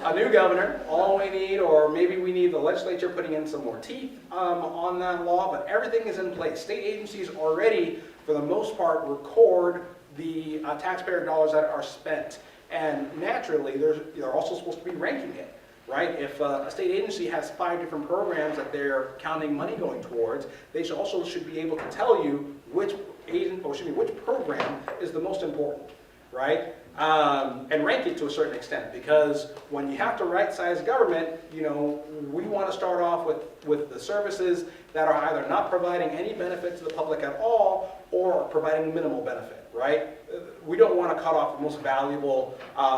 A new governor, all we need, or maybe we need the legislature putting in some more teeth on that law, but everything is in place. State agencies already, for the most part, record the taxpayer dollars that are spent. And naturally, they're also supposed to be ranking it, right? If a state agency has 5 different programs that they're counting money going towards, they should be able to tell you which program is the most important, right? And rank it to a certain extent, because when you have to right-size government, we want to start off with the services that are either not providing any benefit to the public at all or providing minimal benefit, right? We don't want to cut off the most valuable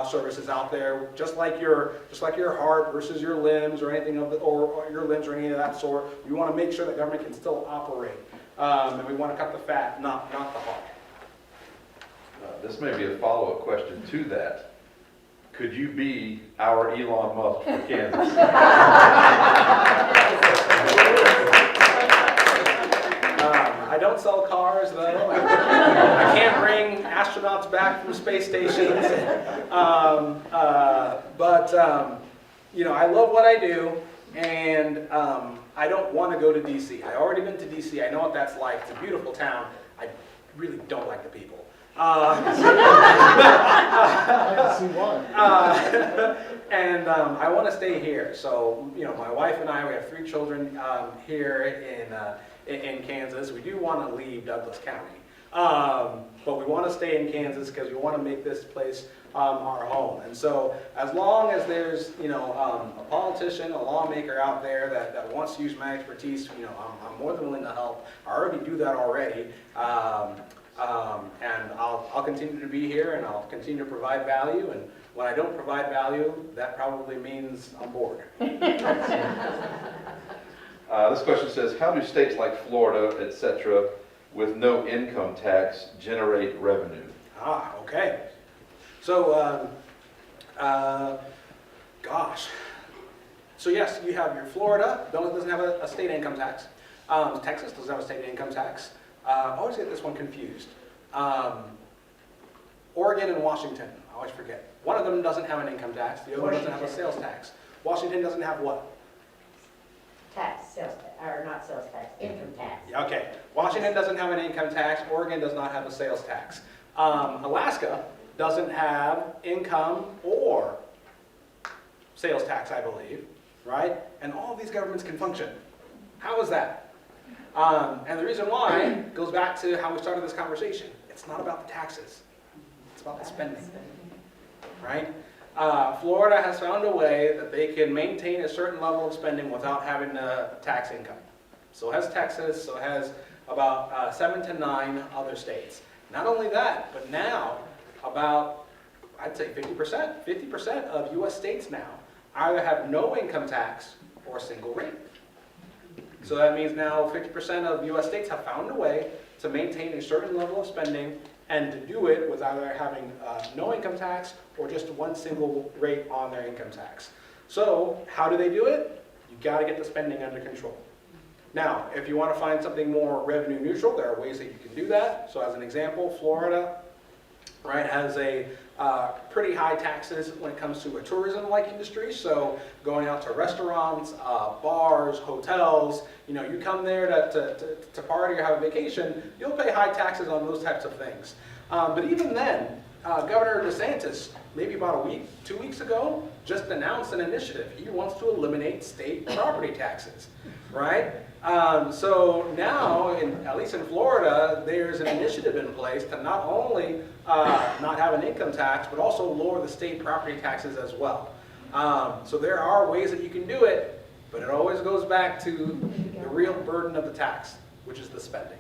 services out there, just like your heart versus your limbs or anything or your limbs or any of that sort. We want to make sure that government can still operate, and we want to cut the fat, not the heart. This may be a follow-up question to that. Could you be our Elon Musk for Kansas? I don't sell cars, though. I can't bring astronauts back from space stations. But I love what I do, and I don't want to go to D.C. I've already been to D.C. I know what that's like. It's a beautiful town. I really don't like the people. I can see why. And I want to stay here. So, my wife and I, we have 3 children here in Kansas. We do want to leave Douglas County, but we want to stay in Kansas because we want to make this place our home. And so, as long as there's a politician, a lawmaker out there that wants to use my expertise, I'm more than willing to help. I already do that already. And I'll continue to be here, and I'll continue to provide value. And when I don't provide value, that probably means I'm bored. This question says, how do states like Florida, etc., with no income tax generate revenue? Okay. So, gosh. So yes, you have your Florida, doesn't have a state income tax. Texas doesn't have a state income tax. I always get this one confused. Oregon and Washington, I always forget. One of them doesn't have an income tax, the other one doesn't have a sales tax. Washington doesn't have what? Not sales tax, income tax. Okay, Washington doesn't have an income tax, Oregon does not have a sales tax. Alaska doesn't have income or sales tax, I believe, right? And all of these governments can function. How is that? And the reason why goes back to how we started this conversation. It's not about the taxes. It's about the spending, right? Florida has found a way that they can maintain a certain level of spending without having to tax income. So has Texas, so has about 7 to 9 other states. Not only that, but now about, I'd say 50% of U.S. states now either have no income tax or single rate. So that means now 50% of U.S. states have found a way to maintain a certain level of spending and to do it with either having no income tax or just one single rate on their income tax. So how do they do it? You've got to get the spending under control. Now, if you want to find something more revenue neutral, there are ways that you can do that. So as an example, Florida, right, has a pretty high taxes when it comes to a tourism-like industry. So going out to restaurants, bars, hotels, you come there to party or have a vacation, you'll pay high taxes on those types of things. But even then, Governor DeSantis, maybe about a week, 2 weeks ago, just announced an initiative. He wants to eliminate state property taxes, right? So now, at least in Florida, there's an initiative in place to not only not have an income tax, but also lower the state property taxes as well. So there are ways that you can do it, but it always goes back to the real burden of the tax, which is the spending.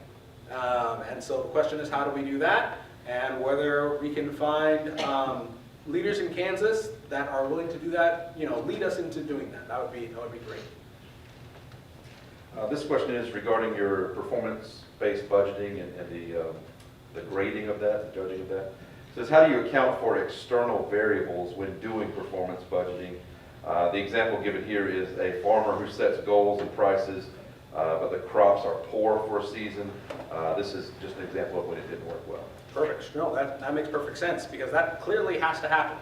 And so the question is, how do we do that? And whether we can find leaders in Kansas that are willing to do that, lead us into doing that. That would be great. This question is regarding your performance-based budgeting and the grading of that, the judging of that. Says, how do you account for external variables when doing performance budgeting? The example given here is a farmer who sets goals and prices, but the crops are poor for a season. This is just an example of when it didn't work well. Perfect. No, that makes perfect sense because that clearly has to happen.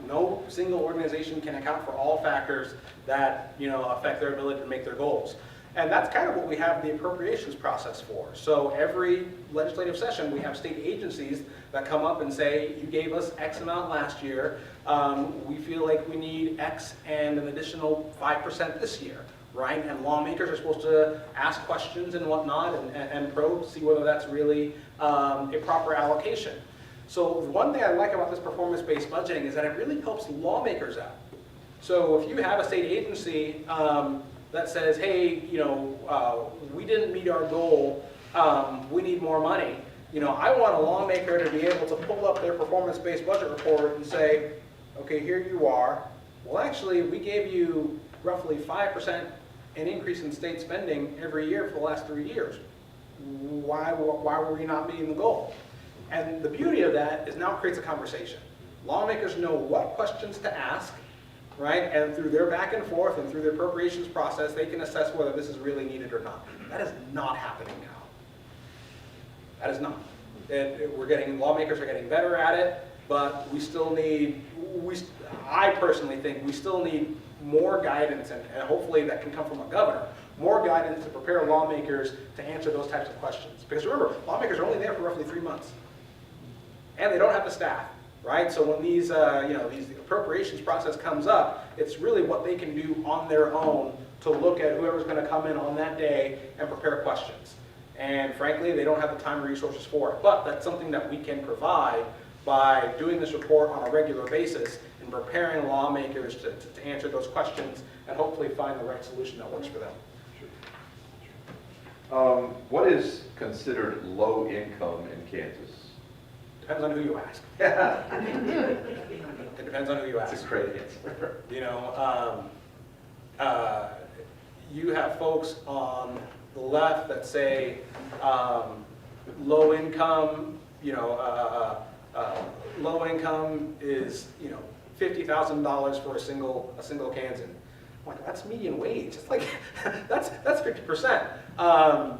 No single organization can account for all factors that affect their ability to make their goals. And that's kind of what we have the appropriations process for. So every legislative session, we have state agencies that come up and say, you gave us X amount last year. We feel like we need X and an additional 5% this year, right? And lawmakers are supposed to ask questions and whatnot and probe to see whether that's really a proper allocation. So one thing I like about this performance-based budgeting is that it really helps lawmakers out. So if you have a state agency that says, hey, we didn't meet our goal, we need more money. I want a lawmaker to be able to pull up their performance-based budget report and say, okay, here you are. Well, actually, we gave you roughly 5% an increase in state spending every year for the last 3 years. Why were we not meeting the goal? And the beauty of that is now it creates a conversation. Lawmakers know what questions to ask, right? And through their back and forth and through the appropriations process, they can assess whether this is really needed or not. That is not happening now. That is not. Lawmakers are getting better at it, but we still need, I personally think we still need more guidance, and hopefully that can come from a governor, more guidance to prepare lawmakers to answer those types of questions. Because remember, lawmakers are only there for roughly 3 months. And they don't have the staff, right? So when these appropriations process comes up, it's really what they can do on their own to look at whoever's going to come in on that day and prepare questions. And frankly, they don't have the time or resources for it. But that's something that we can provide by doing this report on a regular basis and preparing lawmakers to answer those questions and hopefully find the right solution that works for them. What is considered low income in Kansas? Depends on who you ask. It depends on who you ask. That's a great answer. You have folks on the left that say low income, low income is $50,000 for a single Kansan. I'm like, that's median wage. It's like that's 50%.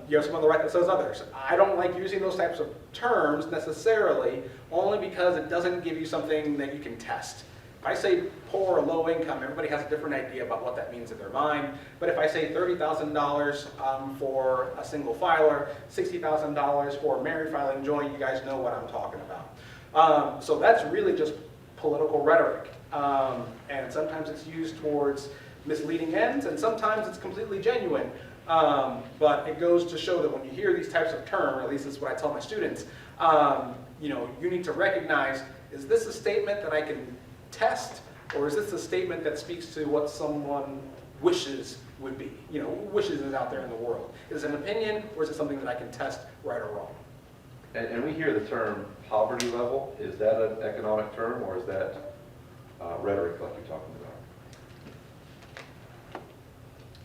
You have some on the right that says others. I don't like using those types of terms necessarily, only because it doesn't give you something that you can test. If I say poor or low income, everybody has a different idea about what that means in their mind. But if I say $30,000 for a single filer, $60,000 for a married filing joint, you guys know what I'm talking about. So that's really just political rhetoric. And sometimes it's used towards misleading ends, and sometimes it's completely genuine. But it goes to show that when you hear these types of terms, or at least this is what I tell my students, you need to recognize, is this a statement that I can test, or is this a statement that speaks to what someone wishes would be? Wishes is out there in the world. Is it an opinion, or is it something that I can test right or wrong? And we hear the term poverty level. Is that an economic term, or is that rhetoric like you're talking about?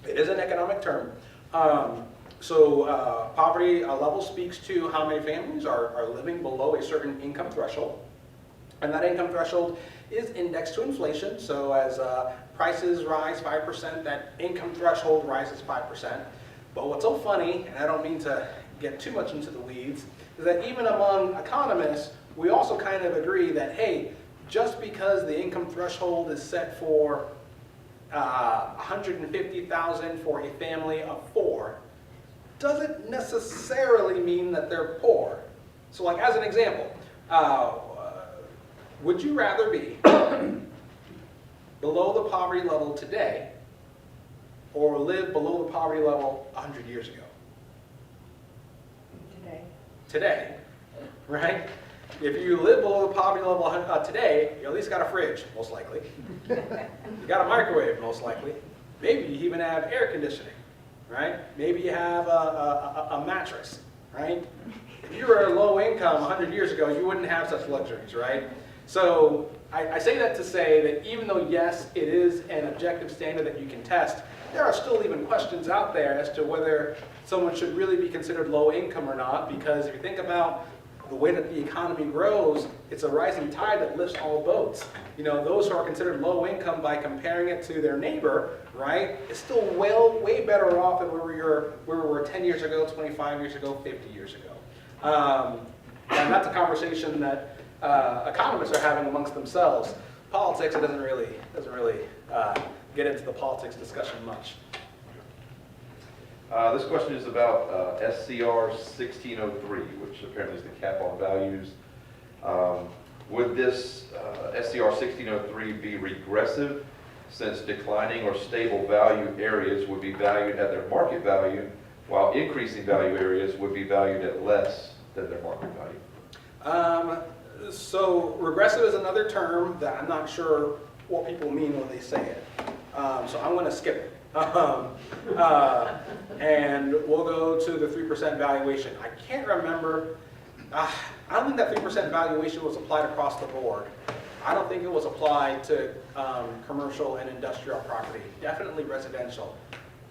It is an economic term. Poverty level speaks to how many families are living below a certain income threshold. And that income threshold is indexed to inflation. So as prices rise 5%, that income threshold rises 5%. But what's so funny, and I don't mean to get too much into the weeds, is that even among economists, we also kind of agree that, hey, just because the income threshold is set for $150,000 for a family of 4 doesn't necessarily mean that they're poor. So like as an example, would you rather be below the poverty level today or live below the poverty level 100 years ago? Today, right? If you live below the poverty level today, you at least got a fridge, most likely. You got a microwave, most likely. Maybe you even have air conditioning, right? Maybe you have a mattress, right? If you were low income 100 years ago, you wouldn't have such luxuries, right? So I say that to say that even though, yes, it is an objective standard that you can test, there are still even questions out there as to whether someone should really be considered low income or not, because if you think about the way that the economy grows, it's a rising tide that lifts all boats. You know, those who are considered low income by comparing it to their neighbor, right, is still way better off than where we were 10 years ago, 25 years ago, 50 years ago. And that's a conversation that economists are having amongst themselves. Politics, it doesn't really get into the politics discussion much. This question is about SCR 1603, which apparently is the cap on values. Would this SCR 1603 be regressive, since declining or stable value areas would be valued at their market value, while increasing value areas would be valued at less than their market value? So regressive is another term that I'm not sure what people mean when they say it. So I'm going to skip it. And we'll go to the 3% valuation. I can't remember. I don't think that 3% valuation was applied across the board. I don't think it was applied to commercial and industrial property. Definitely residential.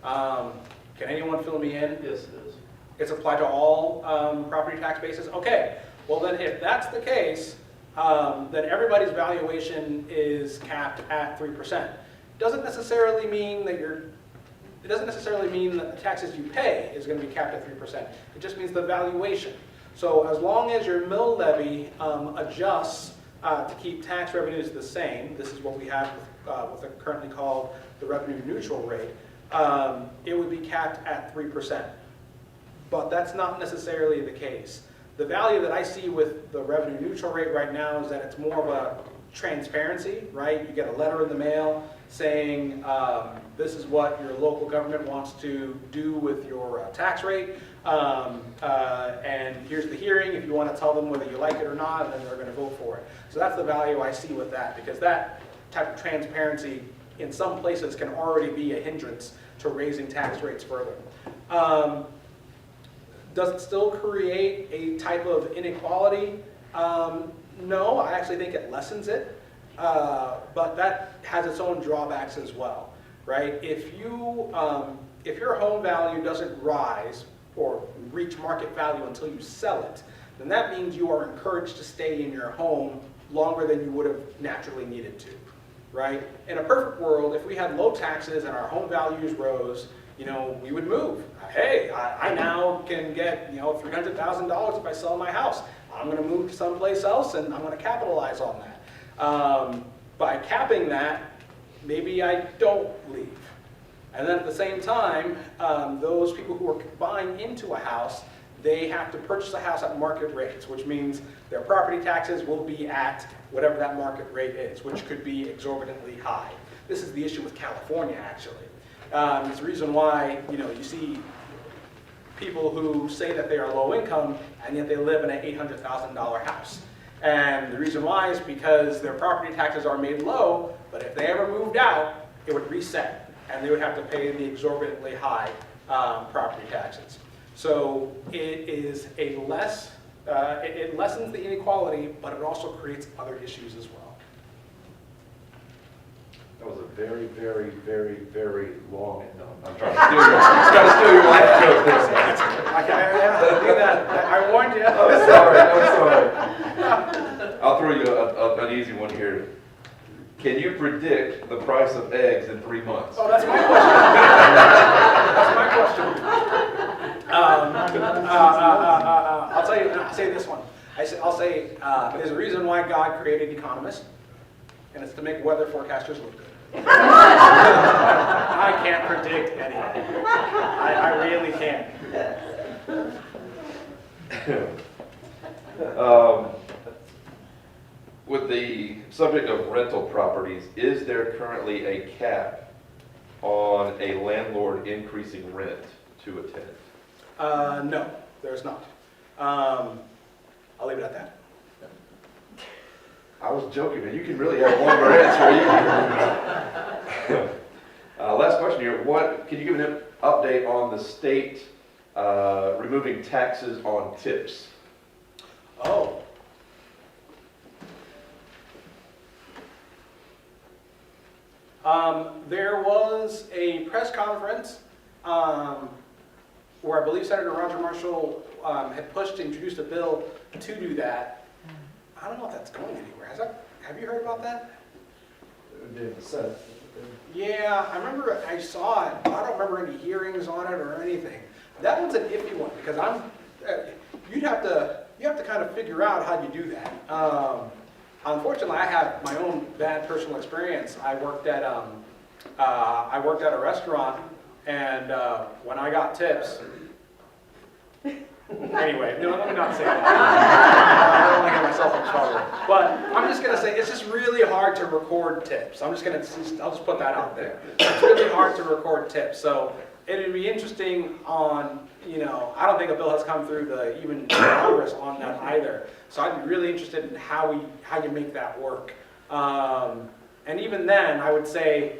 Can anyone fill me in? Yes, it is. It's applied to all property tax bases? Okay. Well, then if that's the case, then everybody's valuation is capped at 3%. Doesn't necessarily mean that it doesn't necessarily mean that the taxes you pay is going to be capped at 3%. It just means the valuation. So as long as your mill levy adjusts to keep tax revenues the same, this is what we have with the currently called the revenue neutral rate, it would be capped at 3%. But that's not necessarily the case. The value that I see with the revenue neutral rate right now is that it's more of a transparency, right? You get a letter in the mail saying this is what your local government wants to do with your tax rate, and here's the hearing if you want to tell them whether you like it or not, and then they're going to vote for it. So that's the value I see with that, because that type of transparency in some places can already be a hindrance to raising tax rates further. Does it still create a type of inequality? No, I actually think it lessens it. But that has its own drawbacks as well, right? If your home value doesn't rise or reach market value until you sell it, then that means you are encouraged to stay in your home longer than you would have naturally needed to, right? In a perfect world, if we had low taxes and our home values rose, you know, we would move. Hey, I now can get, you know, $300,000 if I sell my house. I'm going to move to someplace else and I'm going to capitalize on that. By capping that, maybe I don't leave. And then at the same time, those people who are buying into a house, they have to purchase a house at market rates, which means their property taxes will be at whatever that market rate is, which could be exorbitantly high. This is the issue with California, actually. It's the reason why, you know, you see people who say that they are low income and yet they live in an $800,000 house. And the reason why is because their property taxes are made low, but if they ever moved out, it would reset and they would have to pay the exorbitantly high property taxes. So it is a it lessens the inequality, but it also creates other issues as well. That was a very, very, very, very long, no, I'm trying to steal your life joke there. Do that. I warned you. I'm sorry. I'll throw you an easy one here. Can you predict the price of eggs in 3 months? Oh, that's my question. That's my question. I'll tell you, I'll say this one. I'll say there's a reason why God created Economist, and it's to make weather forecasters look good. I can't predict anything. I really can't. With the subject of rental properties, is there currently a cap on a landlord increasing rent to a tenant? No, there's not. I'll leave it at that. I was joking, man. You can really have one more answer. Last question here. Can you give an update on the state removing taxes on tips? Oh. There was a press conference where I believe Senator Roger Marshall had pushed to introduce a bill to do that. I don't know if that's going anywhere. Have you heard about that? It would be in the Senate. Yeah, I remember I saw it, but I don't remember any hearings on it or anything. That one's an iffy one because you have to kind of figure out how you do that. Unfortunately, I have my own bad personal experience. I worked at a restaurant, and when I got tips. Anyway, no, let me not say that. I don't want to get myself in trouble. But I'm just going to say it's just really hard to record tips. I'll just put that out there. It's really hard to record tips. So it would be interesting on, I don't think a bill has come through even Congress on that either. So I'd be really interested in how you make that work. And even then, I would say,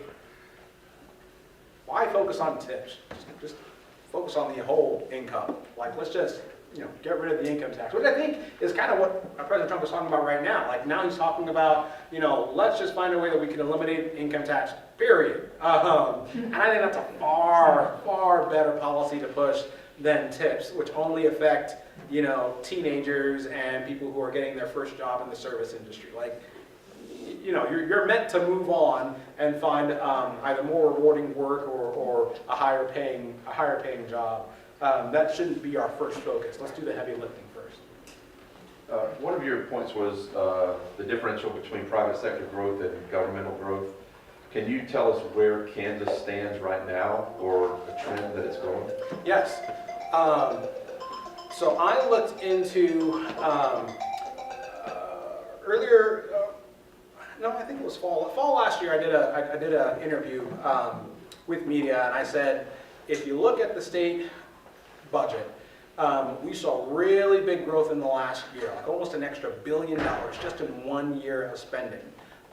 why focus on tips? Just focus on the whole income. Like, let's just, get rid of the income tax, which I think is kind of what President Trump is talking about right now. Like, now he's talking about, let's just find a way that we can eliminate income tax, period. And I think that's a far, far better policy to push than tips, which only affect, teenagers and people who are getting their first job in the service industry. Like, you're meant to move on and find either more rewarding work or a higher paying job. That shouldn't be our first focus. Let's do the heavy lifting first. One of your points was the differential between private sector growth and governmental growth. Can you tell us where Kansas stands right now, or the trend that it's going? Yes. So I looked into earlier. No, I think it was fall. Fall last year, I did an interview with media, and I said, if you look at the state budget, we saw really big growth in the last year, like almost an extra $1 billion just in 1 year of spending.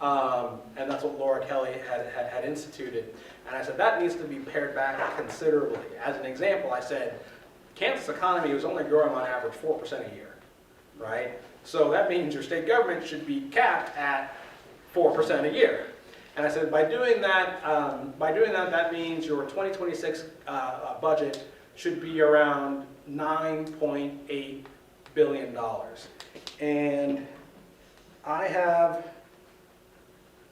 And that's what Laura Kelly had instituted. And I said, that needs to be pared back considerably. As an example, I said, Kansas economy was only growing on average 4% a year, right? So that means your state government should be capped at 4% a year. And I said, by doing that, that means your 2026 budget should be around $9.8 billion. And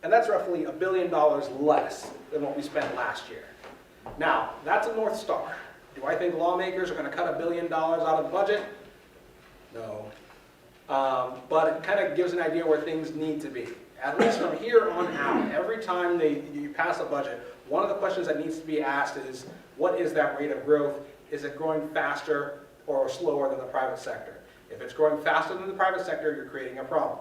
that's roughly $1 billion less than what we spent last year. Now, that's a North Star. Do I think lawmakers are going to cut $1 billion out of the budget? No. But it kind of gives an idea where things need to be. At least from here on out, every time you pass a budget, one of the questions that needs to be asked is, what is that rate of growth? Is it growing faster or slower than the private sector? If it's growing faster than the private sector, you're creating a problem,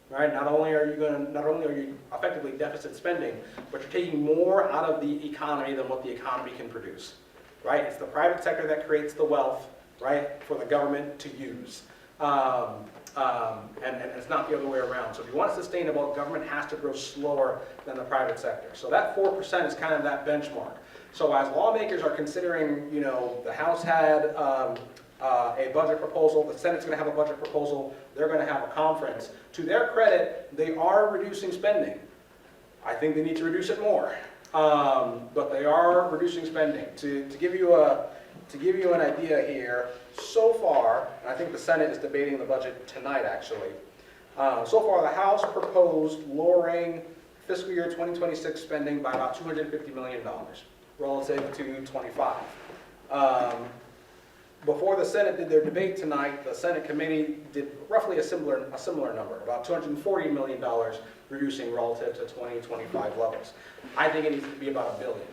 right? Not only are you effectively deficit spending, but you're taking more out of the economy than what the economy can produce, right? It's the private sector that creates the wealth, right, for the government to use. And it's not the other way around. So if you want it sustainable, government has to grow slower than the private sector. So that 4% is kind of that benchmark. So as lawmakers are considering, the House had a budget proposal, the Senate's going to have a budget proposal, they're going to have a conference. To their credit, they are reducing spending. I think they need to reduce it more, but they are reducing spending. To give you an idea here, so far, and I think the Senate is debating the budget tonight actually, so far the House proposed lowering fiscal year 2026 spending by about $250 million relative to 25. Before the Senate did their debate tonight, the Senate committee did roughly a similar number, about $240 million reducing relative to 2025 levels. I think it needs to be about $1 billion.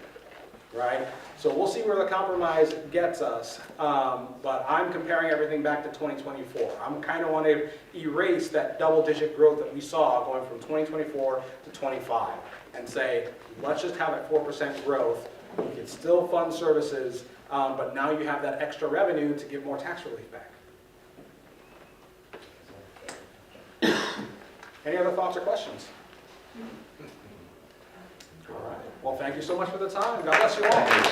Right? So we'll see where the compromise gets us, but I'm comparing everything back to 2024. I'm kind of want to erase that double-digit growth that we saw going from 2024 to 25 and say, let's just have a 4% growth. You can still fund services, but now you have that extra revenue to give more tax relief back. Any other thoughts or questions? All right. Well, thank you so much for the time. God bless you all. Thank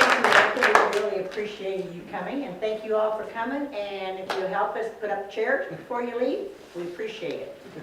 you, Michael. We really appreciate you coming, and thank you all for coming. And if you help us put up chairs before you leave, we appreciate it.